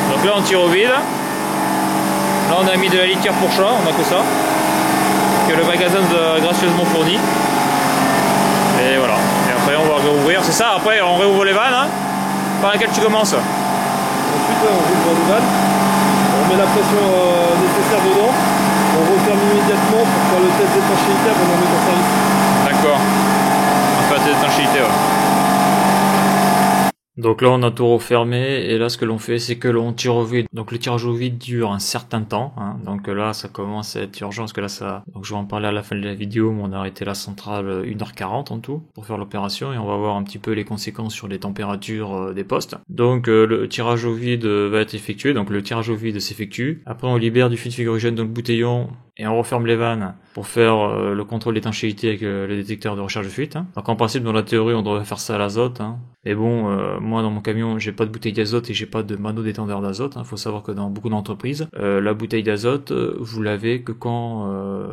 Donc là on tire au vide. Là on a mis de la litière pour chat, on a que ça. Que le magasin nous a gracieusement fourni. Et voilà. Et après d'ailleurs, c'est ça. Après, on réouvre les vannes, hein, par laquelle tu commences. Ensuite, on rouvre les vannes, on met la pression nécessaire dedans, on referme immédiatement pour faire le test d'étanchéité avant d'en mettre en service. D'accord. On fait la test d'étanchéité, ouais. Donc là on a tout refermé et là ce que l'on fait c'est que l'on tire au vide. Donc le tirage au vide dure un certain temps, hein. Donc là ça commence à être urgent parce que là ça... Donc je vais en parler à la fin de la vidéo, mais on a arrêté la centrale 1h40 en tout pour faire l'opération et on va voir un petit peu les conséquences sur les températures des postes. Donc le tirage au vide va être effectué, donc le tirage au vide s'effectue. Après on libère du fluide frigorigène dans le bouteillon et on referme les vannes pour faire le contrôle d'étanchéité avec le détecteur de recherche de fuite, hein. Donc en principe dans la théorie on devrait faire ça à l'azote, hein. Mais bon, moi dans mon camion j'ai pas de bouteille d'azote et j'ai pas de mano détendeur d'azote, hein. Faut savoir que dans beaucoup d'entreprises, la bouteille d'azote vous l'avez que quand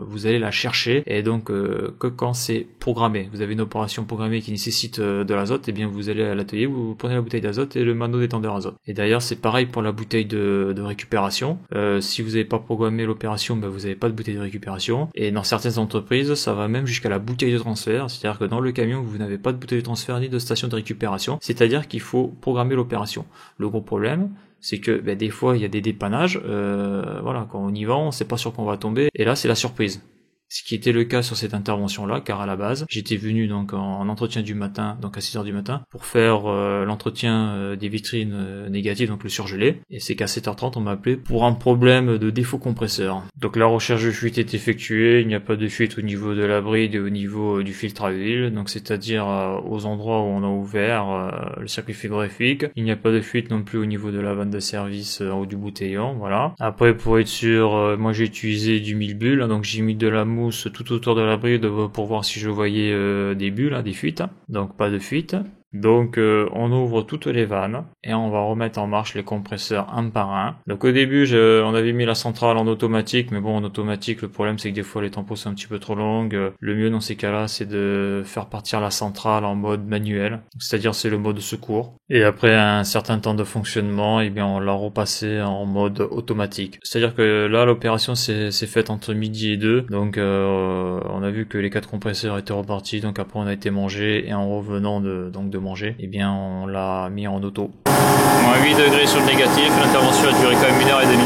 vous allez la chercher et donc que quand c'est programmé. Vous avez une opération programmée qui nécessite de l'azote, et bien vous allez à l'atelier, vous prenez la bouteille d'azote et le mano détendeur azote. Et d'ailleurs c'est pareil pour la bouteille de récupération. Si vous n'avez pas programmé l'opération, ben, vous n'avez pas de bouteille de récupération. Et dans certaines entreprises, ça va même jusqu'à la bouteille de transfert, c'est-à-dire que dans le camion vous n'avez pas de bouteille de transfert ni de station de récupération, c'est-à-dire qu'il faut programmer l'opération. Le gros problème, c'est que ben, des fois il y a des dépannages, voilà, quand on y va, on sait pas sur quoi on va tomber, et là c'est la surprise. Ce qui était le cas sur cette intervention-là, car à la base, j'étais venu donc en entretien du matin, donc à 6h du matin, pour faire l'entretien des vitrines négatives, donc le surgelé, et c'est qu'à 7h30 on m'a appelé pour un problème de défaut compresseur. Donc la recherche de fuite est effectuée, il n'y a pas de fuite au niveau de la bride et au niveau du filtre à huile, donc c'est-à-dire aux endroits où on a ouvert le circuit frigorifique. Il n'y a pas de fuite non plus au niveau de la vanne de service en haut du bouteillon, voilà. Après pour être sûr, moi j'ai utilisé du mille-bulles, hein, donc j'ai mis de la mousse tout autour de la bride pour voir si je voyais des bulles, hein, des fuites, donc pas de fuite. Donc on ouvre toutes les vannes et on va remettre en marche les compresseurs un par un. Donc au début on avait mis la centrale en automatique, mais bon en automatique le problème c'est que des fois les tempos sont un petit peu trop longues. Le mieux dans ces cas-là c'est de faire partir la centrale en mode manuel, c'est-à-dire c'est le mode secours. Et après un certain temps de fonctionnement, eh bien on l'a repassé en mode automatique. C'est-à-dire que là l'opération s'est faite entre midi et 2, donc on a vu que les 4 compresseurs étaient repartis, donc après on a été mangé et en revenant de manger, eh bien on l'a mis en auto. Moins 8 degrés sur le négatif, l'intervention a duré quand même 1h30.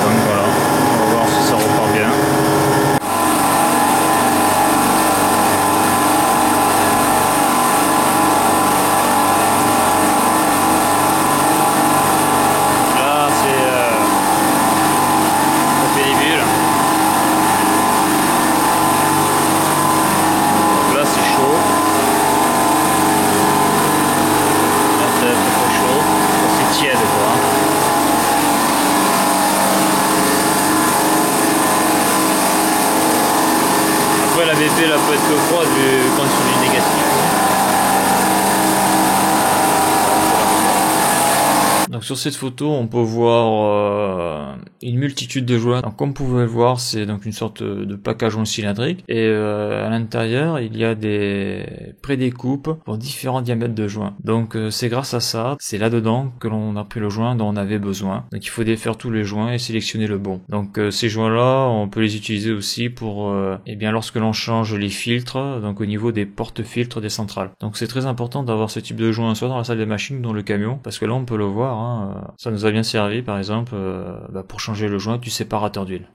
Donc voilà, on va voir si ça repart bien. Là c'est ça fait des bulles. Donc là c'est chaud. Tiède quoi. Après la BP là peut être que froide vu quand c'est du négatif. Donc sur cette photo, on peut voir une multitude de joints. Donc comme vous pouvez le voir, c'est donc une sorte de plaque à joints cylindrique et à l'intérieur, il y a des prédécoupes pour différents diamètres de joints. Donc c'est grâce à ça, c'est là-dedans que l'on a pris le joint dont on avait besoin. Donc il faut défaire tous les joints et sélectionner le bon. Donc ces joints-là, on peut les utiliser aussi pour eh bien lorsque l'on change les filtres, donc au niveau des porte-filtres des centrales. Donc c'est très important d'avoir ce type de joint soit dans la salle des machines, dans le camion, parce que là on peut le voir, hein, ça nous a bien servi par exemple pour changer le joint du séparateur d'huile.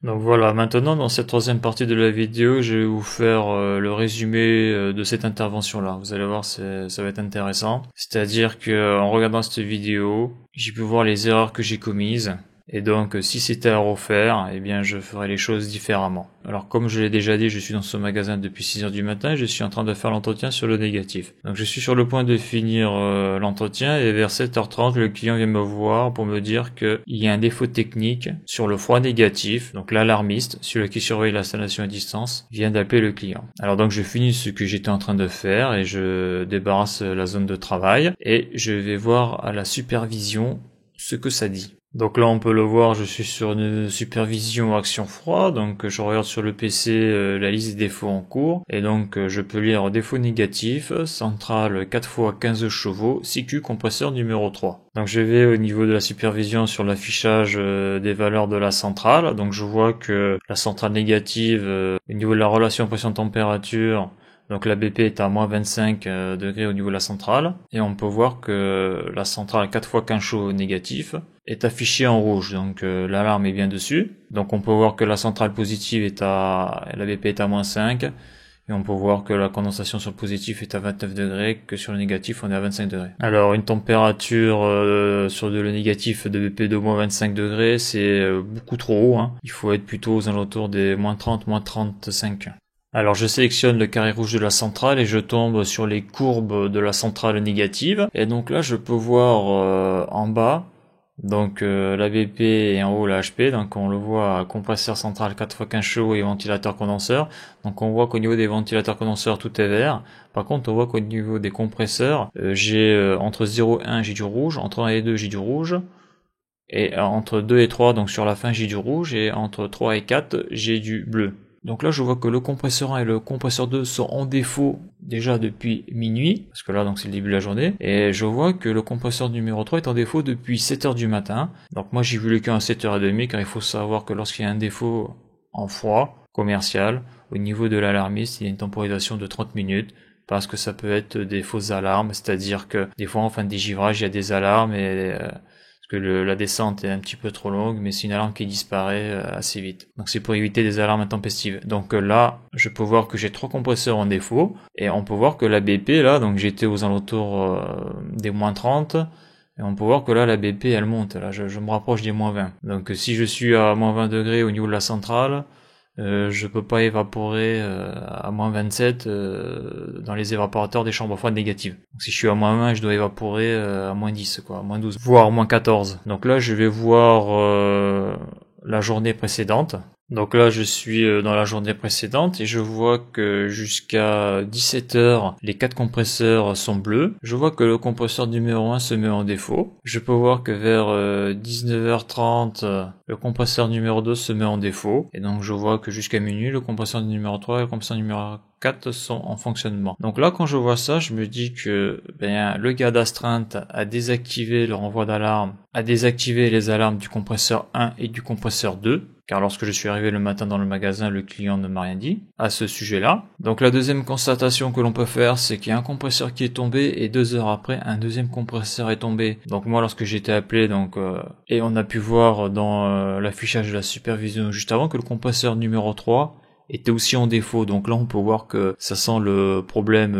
Donc voilà, maintenant dans cette troisième partie de la vidéo, je vais vous faire le résumé de cette intervention-là. Vous allez voir, ça va être intéressant. C'est-à-dire que en regardant cette vidéo, j'ai pu voir les erreurs que j'ai commises. Et donc, si c'était à refaire, eh bien, je ferais les choses différemment. Alors, comme je l'ai déjà dit, je suis dans ce magasin depuis 6 heures du matin et je suis en train de faire l'entretien sur le négatif. Donc, je suis sur le point de finir l'entretien et vers 7h30, le client vient me voir pour me dire qu'il y a un défaut technique sur le froid négatif. Donc, l'alarmiste, celui qui surveille l'installation à distance, vient d'appeler le client. Alors, donc, je finis ce que j'étais en train de faire et je débarrasse la zone de travail et je vais voir à la supervision ce que ça dit. Donc là on peut le voir, je suis sur une supervision action froid, donc je regarde sur le PC la liste des défauts en cours, et donc je peux lire défaut négatif, centrale 4x15 chevaux, CQ compresseur numéro 3. Donc je vais au niveau de la supervision sur l'affichage des valeurs de la centrale, donc je vois que la centrale négative, au niveau de la relation pression-température, donc la BP est à moins 25 degrés au niveau de la centrale, et on peut voir que la centrale 4x15 chaud négatif est affichée en rouge, donc l'alarme est bien dessus. Donc on peut voir que la centrale positive la BP est à moins 5, et on peut voir que la condensation sur le positif est à 29 degrés, que sur le négatif on est à 25 degrés. Alors une température sur le négatif de BP de moins 25 degrés, c'est beaucoup trop haut, hein. Il faut être plutôt aux alentours des moins 30, moins 35. Alors je sélectionne le carré rouge de la centrale et je tombe sur les courbes de la centrale négative. Et donc là je peux voir en bas, donc la BP et en haut la HP. Donc on le voit compresseur central 4x15 chaud et ventilateur condenseur. Donc on voit qu'au niveau des ventilateurs condenseurs tout est vert. Par contre on voit qu'au niveau des compresseurs, j'ai entre 0 et 1 j'ai du rouge, entre 1 et 2 j'ai du rouge. Et entre 2 et 3, donc sur la fin j'ai du rouge, et entre 3 et 4 j'ai du bleu. Donc là je vois que le compresseur 1 et le compresseur 2 sont en défaut déjà depuis minuit, parce que là donc c'est le début de la journée, et je vois que le compresseur numéro 3 est en défaut depuis 7h du matin. Donc moi j'ai vu le cas à 7h30, car il faut savoir que lorsqu'il y a un défaut en froid commercial, au niveau de l'alarmiste, il y a une temporisation de 30 minutes, parce que ça peut être des fausses alarmes, c'est-à-dire que des fois en fin de dégivrage il y a des alarmes et que la descente est un petit peu trop longue, mais c'est une alarme qui disparaît assez vite. Donc c'est pour éviter des alarmes intempestives. Donc là, je peux voir que j'ai 3 compresseurs en défaut, et on peut voir que la BP là, donc j'étais aux alentours des moins 30, et on peut voir que là la BP elle monte, là je me rapproche des moins 20. Donc si je suis à moins 20 degrés au niveau de la centrale, je peux pas évaporer à moins 27 dans les évaporateurs des chambres froides négatives. Donc si je suis à moins 20, je dois évaporer à moins 10, quoi, à moins 12, voire moins 14. Donc là, je vais voir la journée précédente. Donc là, je suis dans la journée précédente et je vois que jusqu'à 17h, les 4 compresseurs sont bleus. Je vois que le compresseur numéro 1 se met en défaut. Je peux voir que vers 19h30, le compresseur numéro 2 se met en défaut. Et donc je vois que jusqu'à minuit, le compresseur numéro 3 et le compresseur numéro 4 sont en fonctionnement. Donc là, quand je vois ça, je me dis que le gars d'astreinte a désactivé le renvoi d'alarme, a désactivé les alarmes du compresseur 1 et du compresseur 2. Car lorsque je suis arrivé le matin dans le magasin, le client ne m'a rien dit à ce sujet-là. Donc la deuxième constatation que l'on peut faire, c'est qu'il y a un compresseur qui est tombé et 2 heures après, un deuxième compresseur est tombé. Donc moi, lorsque j'ai été appelé, et on a pu voir dans l'affichage de la supervision juste avant que le compresseur numéro 3 était aussi en défaut. Donc là, on peut voir que ça sent le problème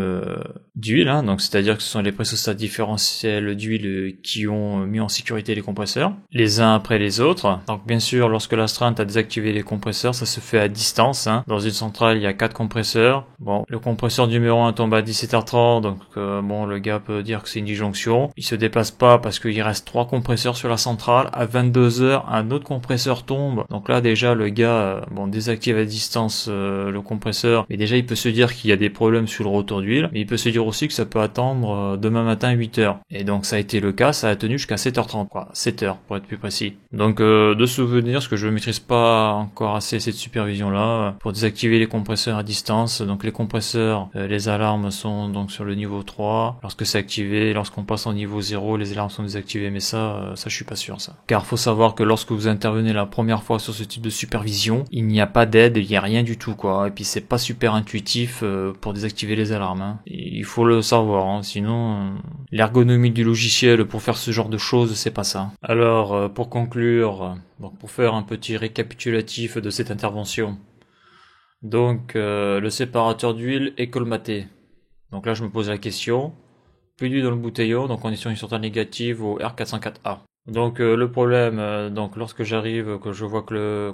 d'huile, hein. Donc c'est-à-dire que ce sont les pressostats différentiels d'huile qui ont mis en sécurité les compresseurs, les uns après les autres. Donc bien sûr, lorsque l'astreinte a désactivé les compresseurs, ça se fait à distance, hein. Dans une centrale, il y a 4 compresseurs. Bon, le compresseur numéro 1 tombe à 17h30, donc le gars peut dire que c'est une disjonction. Il se déplace pas parce qu'il reste 3 compresseurs sur la centrale. À 22h, un autre compresseur tombe. Donc là, déjà, le gars désactive à distance le compresseur, mais déjà il peut se dire qu'il y a des problèmes sur le rotor d'huile, mais il peut se dire aussi que ça peut attendre demain matin 8h. Et donc ça a été le cas, ça a tenu jusqu'à 7h30, 7h pour être plus précis. Donc de souvenir, parce que je ne maîtrise pas encore assez cette supervision là, pour désactiver les compresseurs à distance. Donc les compresseurs, les alarmes sont donc sur le niveau 3, lorsque c'est activé, lorsqu'on passe au niveau 0, les alarmes sont désactivées, mais ça je suis pas sûr ça. Car faut savoir que lorsque vous intervenez la première fois sur ce type de supervision, il n'y a pas d'aide, il n'y a rien du tout, quoi. Et puis c'est pas super intuitif pour désactiver les alarmes, hein. Il faut le savoir, hein. Sinon l'ergonomie du logiciel pour faire ce genre de choses, c'est pas ça. Alors pour conclure, pour faire un petit récapitulatif de cette intervention, donc le séparateur d'huile est colmaté. Donc là je me pose la question, plus d'huile dans le bouteillon, donc on est sur une centrale négative au R404A. Donc le problème, donc lorsque j'arrive, que je vois que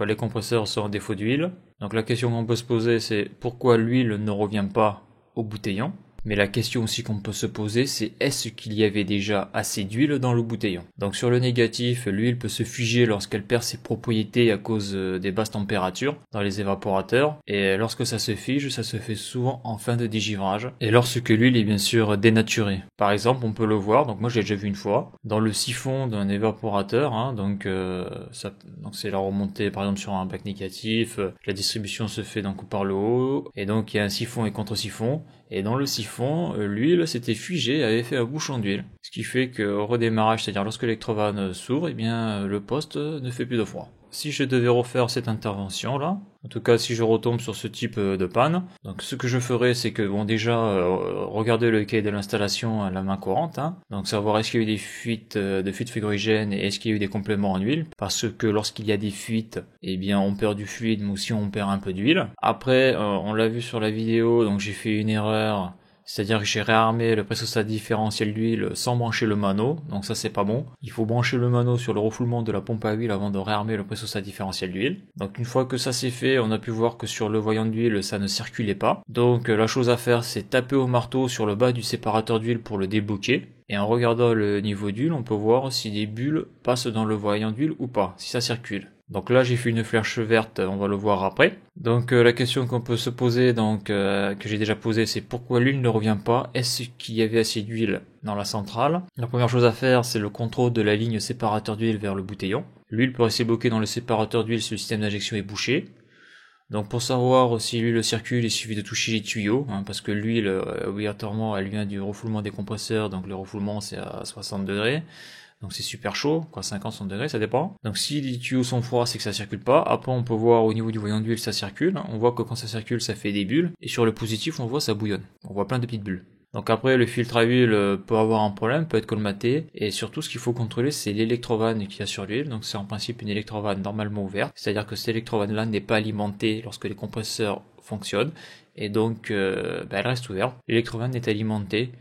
les compresseurs sont en défaut d'huile, donc la question qu'on peut se poser c'est pourquoi l'huile ne revient pas au bouteillon. Mais la question aussi qu'on peut se poser, c'est est-ce qu'il y avait déjà assez d'huile dans le bouteillon? Donc sur le négatif, l'huile peut se figer lorsqu'elle perd ses propriétés à cause des basses températures dans les évaporateurs. Et lorsque ça se fige, ça se fait souvent en fin de dégivrage. Et lorsque l'huile est bien sûr dénaturée. Par exemple, on peut le voir, donc moi j'ai déjà vu une fois, dans le siphon d'un évaporateur, hein, donc c'est la remontée par exemple sur un bac négatif, la distribution se fait donc par le haut, et donc il y a un siphon et contre-siphon. Et dans le siphon, l'huile s'était figée, avait fait un bouchon d'huile. Ce qui fait qu'au redémarrage, c'est-à-dire lorsque l'électrovanne s'ouvre, eh bien le poste ne fait plus de froid. Si je devais refaire cette intervention là, en tout cas si je retombe sur ce type de panne, donc ce que je ferais c'est que bon déjà regarder le cahier de l'installation à la main courante, hein, donc savoir est-ce qu'il y a eu des fuites de fuites frigorigènes et est-ce qu'il y a eu des compléments en huile, parce que lorsqu'il y a des fuites, eh bien on perd du fluide mais aussi on perd un peu d'huile. Après on l'a vu sur la vidéo, donc j'ai fait une erreur. C'est-à-dire que j'ai réarmé le pressostat différentiel d'huile sans brancher le mano, donc ça c'est pas bon. Il faut brancher le mano sur le refoulement de la pompe à huile avant de réarmer le pressostat différentiel d'huile. Donc une fois que ça c'est fait, on a pu voir que sur le voyant d'huile ça ne circulait pas. Donc la chose à faire c'est taper au marteau sur le bas du séparateur d'huile pour le débloquer. Et en regardant le niveau d'huile, on peut voir si des bulles passent dans le voyant d'huile ou pas, si ça circule. Donc là j'ai fait une flèche verte, on va le voir après. Donc la question qu'on peut se poser, que j'ai déjà posée, c'est pourquoi l'huile ne revient pas? Est-ce qu'il y avait assez d'huile dans la centrale? La première chose à faire c'est le contrôle de la ligne séparateur d'huile vers le bouteillon. L'huile peut rester bloquée dans le séparateur d'huile si le système d'injection est bouché. Donc pour savoir si l'huile circule, il suffit de toucher les tuyaux, hein, parce que l'huile, obligatoirement, elle vient du refoulement des compresseurs, donc le refoulement c'est à 60 degrés. Donc c'est super chaud, quoi, 50-60 degrés, ça dépend. Donc si les tuyaux sont froids, c'est que ça circule pas. Après on peut voir au niveau du voyant d'huile, ça circule. On voit que quand ça circule, ça fait des bulles. Et sur le positif, on voit ça bouillonne. On voit plein de petites bulles. Donc après, le filtre à huile peut avoir un problème, peut être colmaté. Et surtout, ce qu'il faut contrôler, c'est l'électrovanne qu'il y a sur l'huile. Donc c'est en principe une électrovanne normalement ouverte. C'est-à-dire que cette électrovanne-là n'est pas alimentée lorsque les compresseurs fonctionnent. Et donc, elle reste ouverte. L'électrovanne n'est alimentée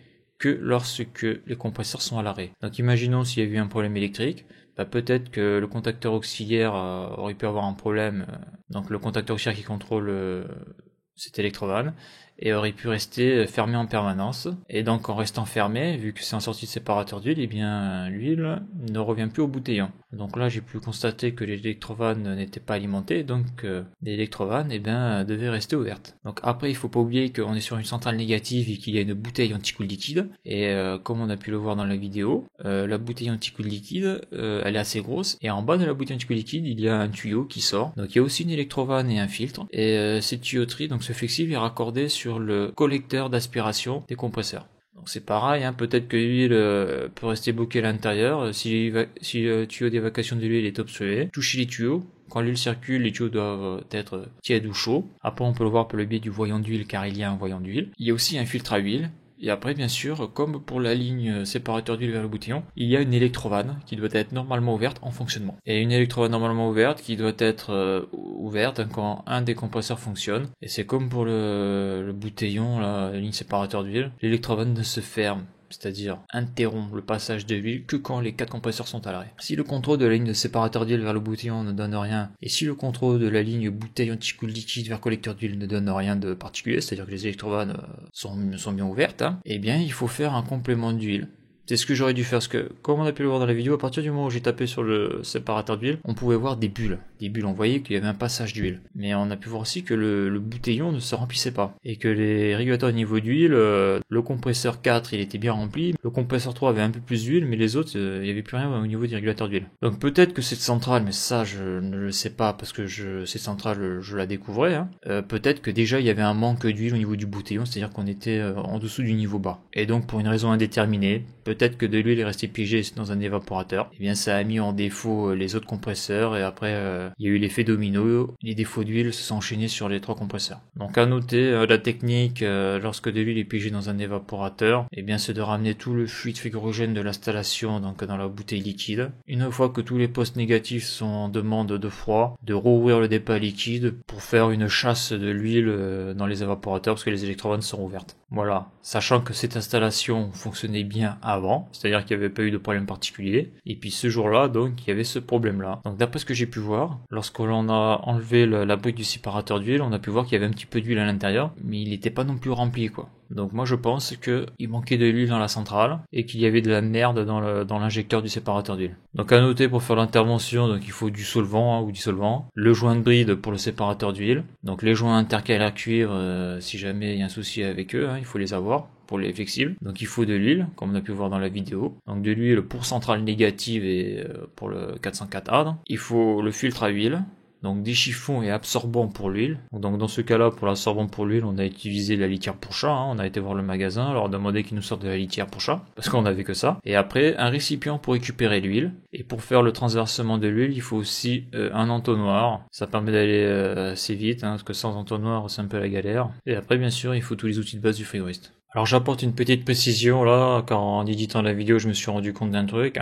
que lorsque les compresseurs sont à l'arrêt. Donc imaginons s'il y a eu un problème électrique, peut-être que le contacteur auxiliaire aurait pu avoir un problème, donc le contacteur auxiliaire qui contrôle cette électrovanne, et aurait pu rester fermé en permanence. Et donc en restant fermé, vu que c'est en sortie de séparateur d'huile, eh bien l'huile ne revient plus au bouteillon. Donc là j'ai pu constater que l'électrovanne n'était pas alimentée, donc l'électrovanne devait rester ouverte. Donc après il faut pas oublier qu'on est sur une centrale négative et qu'il y a une bouteille anti-cool liquide, et comme on a pu le voir dans la vidéo, la bouteille anti-cool liquide elle est assez grosse, et en bas de la bouteille anti-cool liquide il y a un tuyau qui sort. Donc il y a aussi une électrovanne et un filtre, et cette tuyauterie, donc ce flexible est raccordé sur le collecteur d'aspiration des compresseurs. Donc c'est pareil, hein, peut-être que l'huile peut rester bloquée à l'intérieur si le tuyau d'évacuation de l'huile est obsolète. Touchez les tuyaux. Quand l'huile circule, les tuyaux doivent être tièdes ou chauds. Après on peut le voir par le biais du voyant d'huile car il y a un voyant d'huile. Il y a aussi un filtre à huile. Et après, bien sûr, comme pour la ligne séparateur d'huile vers le boutillon, il y a une électrovanne qui doit être normalement ouverte en fonctionnement. Et une électrovanne normalement ouverte qui doit être ouverte quand un des compresseurs fonctionne. Et c'est comme pour le bouteillon, la ligne séparateur d'huile, l'électrovanne ne se ferme, c'est-à-dire interrompt le passage de l'huile que quand les 4 compresseurs sont à l'arrêt. Si le contrôle de la ligne de séparateur d'huile vers le boutillon ne donne rien, et si le contrôle de la ligne bouteille anti-cool liquide vers collecteur d'huile ne donne rien de particulier, c'est-à-dire que les électrovannes sont bien ouvertes, eh bien il faut faire un complément d'huile. C'est ce que j'aurais dû faire, parce que, comme on a pu le voir dans la vidéo, à partir du moment où j'ai tapé sur le séparateur d'huile, on pouvait voir des bulles. Des bulles, on voyait qu'il y avait un passage d'huile. Mais on a pu voir aussi que le bouteillon ne se remplissait pas. Et que les régulateurs au niveau d'huile, le compresseur 4, il était bien rempli. Le compresseur 3 avait un peu plus d'huile, mais les autres, il n'y avait plus rien au niveau des régulateurs d'huile. Donc peut-être que cette centrale, mais ça je ne le sais pas, parce que cette centrale, je la découvrais, hein. Peut-être que déjà il y avait un manque d'huile au niveau du bouteillon, c'est-à-dire qu'on était en dessous du niveau bas. Et donc pour une raison indéterminée, peut-être que de l'huile est restée piégée dans un évaporateur, et bien ça a mis en défaut les autres compresseurs, et après il y a eu l'effet domino, les défauts d'huile se sont enchaînés sur les 3 compresseurs. Donc à noter, la technique, lorsque de l'huile est pigée dans un évaporateur, eh bien c'est de ramener tout le fluide frigorigène de l'installation donc dans la bouteille liquide. Une fois que tous les postes négatifs sont en demande de froid, de rouvrir le dépat liquide pour faire une chasse de l'huile dans les évaporateurs parce que les électrovannes seront ouvertes. Voilà, sachant que cette installation fonctionnait bien avant, c'est-à-dire qu'il n'y avait pas eu de problème particulier, et puis ce jour-là, donc, il y avait ce problème-là. Donc d'après ce que j'ai pu voir, lorsqu'on a enlevé la brique du séparateur d'huile, on a pu voir qu'il y avait un petit peu d'huile à l'intérieur, mais il n'était pas non plus rempli, quoi. Donc moi je pense qu'il manquait de l'huile dans la centrale et qu'il y avait de la merde dans l'injecteur du séparateur d'huile. Donc à noter pour faire l'intervention, donc il faut du solvant ou dissolvant, le joint de bride pour le séparateur d'huile, donc les joints intercalaires cuivre si jamais il y a un souci avec eux, il faut les avoir pour les flexibles. Donc il faut de l'huile, comme on a pu voir dans la vidéo. Donc de l'huile pour centrale négative et pour le 404A. Il faut le filtre à huile. Donc des chiffons et absorbants pour l'huile. Donc dans ce cas-là, pour l'absorbant pour l'huile, on a utilisé la litière pour chat. On a été voir le magasin, leur demander qu'ils nous sortent de la litière pour chat, parce qu'on n'avait que ça. Et après, un récipient pour récupérer l'huile. Et pour faire le transversement de l'huile, il faut aussi un entonnoir. Ça permet d'aller assez vite, parce que sans entonnoir, c'est un peu la galère. Et après, bien sûr, il faut tous les outils de base du frigoriste. Alors j'apporte une petite précision là, car en éditant la vidéo, je me suis rendu compte d'un truc.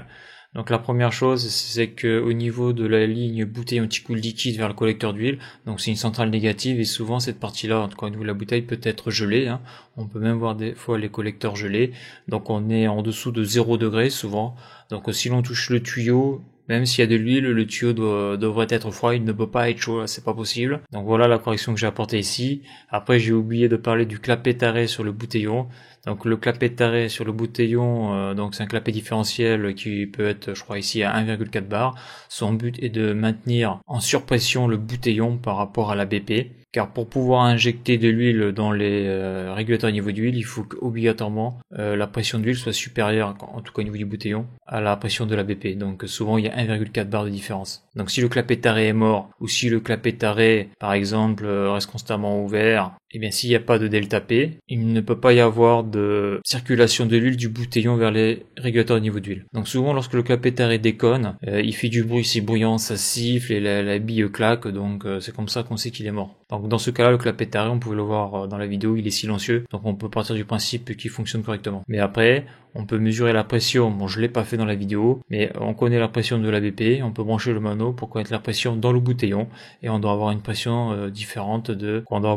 Donc la première chose, c'est que au niveau de la ligne bouteille anti-cool liquide vers le collecteur d'huile, donc c'est une centrale négative et souvent cette partie-là, en tout cas au niveau de la bouteille, peut être gelée. On peut même voir des fois les collecteurs gelés. Donc on est en dessous de 0 degré souvent. Donc si l'on touche le tuyau, même s'il y a de l'huile, le tuyau devrait être froid, il ne peut pas être chaud, c'est pas possible. Donc voilà la correction que j'ai apportée ici. Après j'ai oublié de parler du clapet taré sur le bouteillon. Donc le clapet taré sur le bouteillon, donc c'est un clapet différentiel qui peut être, je crois ici, à 1,4 bar. Son but est de maintenir en surpression le bouteillon par rapport à la BP. Car pour pouvoir injecter de l'huile dans les régulateurs au niveau d'huile, il faut qu'obligatoirement la pression d'huile soit supérieure, en tout cas au niveau du bouteillon, à la pression de la BP. Donc souvent il y a 1,4 bar de différence. Donc si le clapet taré est mort, ou si le clapet taré, par exemple, reste constamment ouvert, eh bien s'il n'y a pas de delta P, il ne peut pas y avoir de circulation de l'huile du bouteillon vers les régulateurs au niveau d'huile. Donc souvent lorsque le clapet taré déconne, il fait du bruit, c'est bruyant, ça siffle et la bille claque, donc c'est comme ça qu'on sait qu'il est mort. Donc dans ce cas-là, le clapet taré, on pouvait le voir dans la vidéo, il est silencieux, donc on peut partir du principe qu'il fonctionne correctement. Mais après, on peut mesurer la pression, bon je l'ai pas fait dans la vidéo, mais on connaît la pression de la BP, on peut brancher le mano pour connaître la pression dans le bouteillon, et on doit avoir une pression différente on doit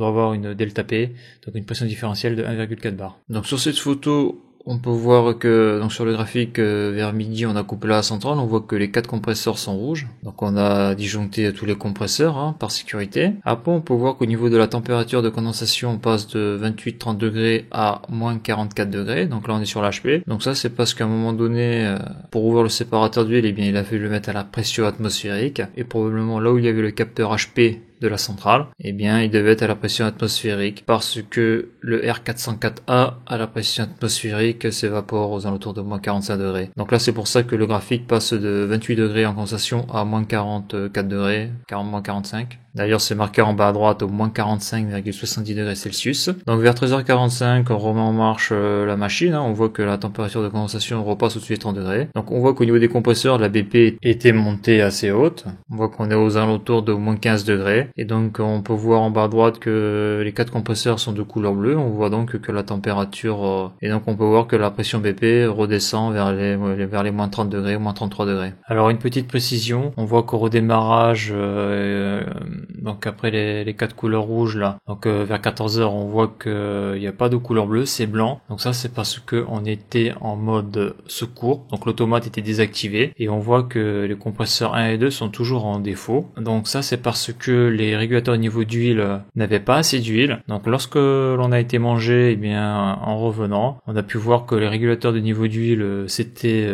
avoir une delta P, donc une pression différentielle de 1,4 bar. Donc sur cette photo, on peut voir que donc sur le graphique vers midi on a coupé la centrale, on voit que les 4 compresseurs sont rouges, donc on a disjoncté tous les compresseurs par sécurité. Après on peut voir qu'au niveau de la température de condensation on passe de 28-30 degrés à moins 44 degrés, donc là on est sur l'HP. Donc ça c'est parce qu'à un moment donné pour ouvrir le séparateur d'huile, eh bien il a fallu le mettre à la pression atmosphérique, et probablement là où il y avait le capteur HP de la centrale, eh bien il devait être à la pression atmosphérique, parce que le R404A à la pression atmosphérique s'évapore aux alentours de moins 45 degrés. Donc là c'est pour ça que le graphique passe de 28 degrés en condensation à moins 44 degrés, moins 45. D'ailleurs c'est marqué en bas à droite au moins 45,70 degrés Celsius. Donc vers 13h45 on remet en marche la machine, on voit que la température de condensation repasse au-dessus des 30 degrés. Donc on voit qu'au niveau des compresseurs la BP était montée assez haute, on voit qu'on est aux alentours de moins 15 degrés. Et donc on peut voir en bas à droite que les 4 compresseurs sont de couleur bleue, on voit donc que la température et donc on peut voir que la pression BP redescend vers les moins 30 degrés, moins 33 degrés. Alors une petite précision, on voit qu'au redémarrage, donc après les 4 couleurs rouges là, donc vers 14h on voit qu'il n'y a pas de couleur bleue, c'est blanc. Donc ça c'est parce que on était en mode secours, donc l'automate était désactivé, et on voit que les compresseurs 1 et 2 sont toujours en défaut. Donc ça c'est parce que les régulateurs au niveau d'huile n'avaient pas assez d'huile. Donc lorsque l'on a été mangé, eh bien en revenant, on a pu voir que les régulateurs de niveau d'huile s'étaient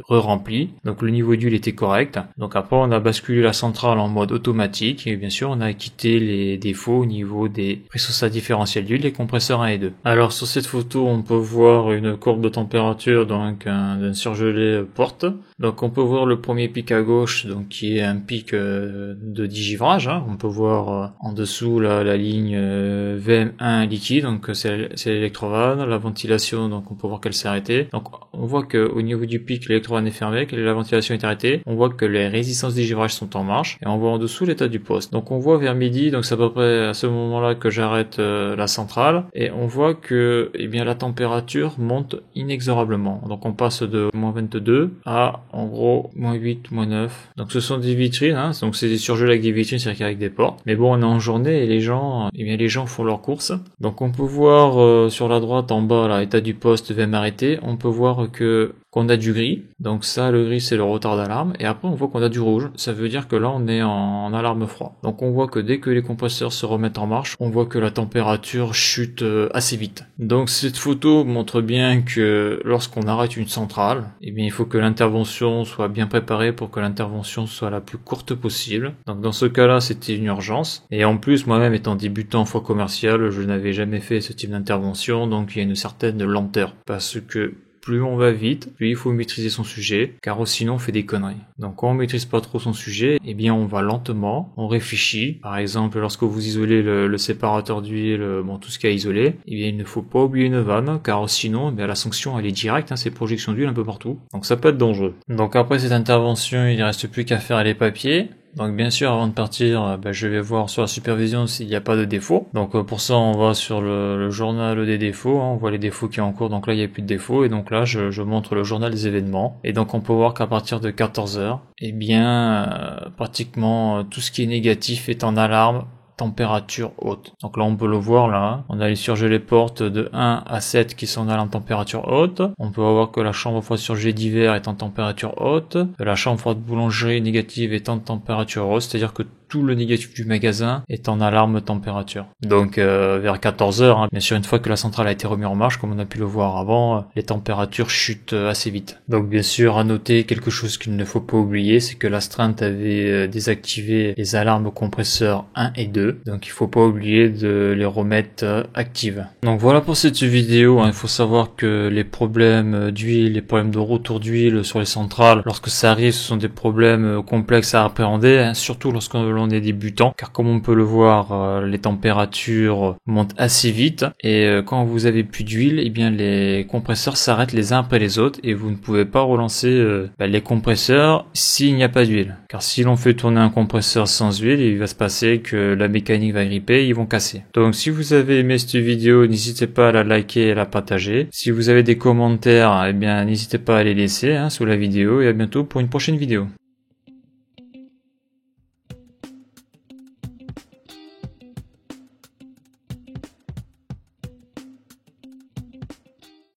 re-remplis. Donc le niveau d'huile était correct. Donc après on a basculé la centrale en mode automatique, et bien sûr sûr on a quitté les défauts au niveau des pressostats différentiels d'huile, les compresseurs 1 et 2. Alors sur cette photo on peut voir une courbe de température donc d'un surgelé porte. Donc on peut voir le premier pic à gauche donc qui est un pic de digivrage, hein. On peut voir en dessous la ligne VM1 liquide, donc c'est l'électrovanne, la ventilation donc on peut voir qu'elle s'est arrêtée. Donc on voit que au niveau du pic l'électrovanne est fermée, que la ventilation est arrêtée, on voit que les résistances de digivrage sont en marche et on voit en dessous l'état du poste. Donc on voit vers midi, donc c'est à peu près à ce moment-là que j'arrête la centrale et on voit que eh bien la température monte inexorablement. Donc on passe de -22 à en gros -8, -9. Donc ce sont des vitrines, hein, donc c'est des surgelés avec des vitrines, c'est-à-dire avec des portes. Mais bon, on est en journée et les gens font leurs courses. Donc on peut voir sur la droite en bas là, état du poste VM arrêté, on peut voir qu'on a du gris, donc ça le gris c'est le retard d'alarme, et après on voit qu'on a du rouge, ça veut dire que là on est en alarme froid. Donc on voit que dès que les compresseurs se remettent en marche, on voit que la température chute assez vite. Donc cette photo montre bien que lorsqu'on arrête une centrale, eh bien il faut que l'intervention soit bien préparée pour que l'intervention soit la plus courte possible. Donc dans ce cas-là c'était une urgence, et en plus moi-même étant débutant en foie commercial, je n'avais jamais fait ce type d'intervention, donc il y a une certaine lenteur, parce que plus on va vite, plus il faut maîtriser son sujet, car sinon on fait des conneries. Donc quand on maîtrise pas trop son sujet, eh bien on va lentement, on réfléchit. Par exemple, lorsque vous isolez le séparateur d'huile, tout ce qu'il y a isolé, eh bien il ne faut pas oublier une vanne, car sinon la sanction elle est directe, hein, c'est projection d'huile un peu partout. Donc ça peut être dangereux. Donc après cette intervention, il ne reste plus qu'à faire les papiers. Donc bien sûr avant de partir, je vais voir sur la supervision s'il n'y a pas de défaut. Donc pour ça on va sur le journal des défauts, hein, on voit les défauts qui sont en cours, donc là il n'y a plus de défauts, et donc là je montre le journal des événements, et donc on peut voir qu'à partir de 14h, eh bien pratiquement tout ce qui est négatif est en alarme température haute. Donc là on peut le voir là, on a les surgelés portes de 1 à 7 qui sont en température haute. On peut voir que la chambre froide surgelée d'hiver est en température haute, la chambre froide boulangerie négative est en température haute, c'est-à-dire que tout le négatif du magasin est en alarme température. Donc vers 14h, hein, bien sûr une fois que la centrale a été remise en marche, comme on a pu le voir avant, les températures chutent assez vite. Donc bien sûr à noter quelque chose qu'il ne faut pas oublier, c'est que l'astreinte avait désactivé les alarmes compresseurs 1 et 2, donc il faut pas oublier de les remettre actives. Donc voilà pour cette vidéo, hein. Il faut savoir que les problèmes d'huile, les problèmes de retour d'huile sur les centrales, lorsque ça arrive, ce sont des problèmes complexes à appréhender, hein, surtout lorsqu'on est débutant, car comme on peut le voir, les températures montent assez vite, et quand vous avez plus d'huile, eh bien les compresseurs s'arrêtent les uns après les autres, et vous ne pouvez pas relancer les compresseurs s'il n'y a pas d'huile. Car si l'on fait tourner un compresseur sans huile, il va se passer que la mécanique va gripper, ils vont casser. Donc si vous avez aimé cette vidéo, n'hésitez pas à la liker et à la partager. Si vous avez des commentaires, eh bien n'hésitez pas à les laisser sous la vidéo, et à bientôt pour une prochaine vidéo.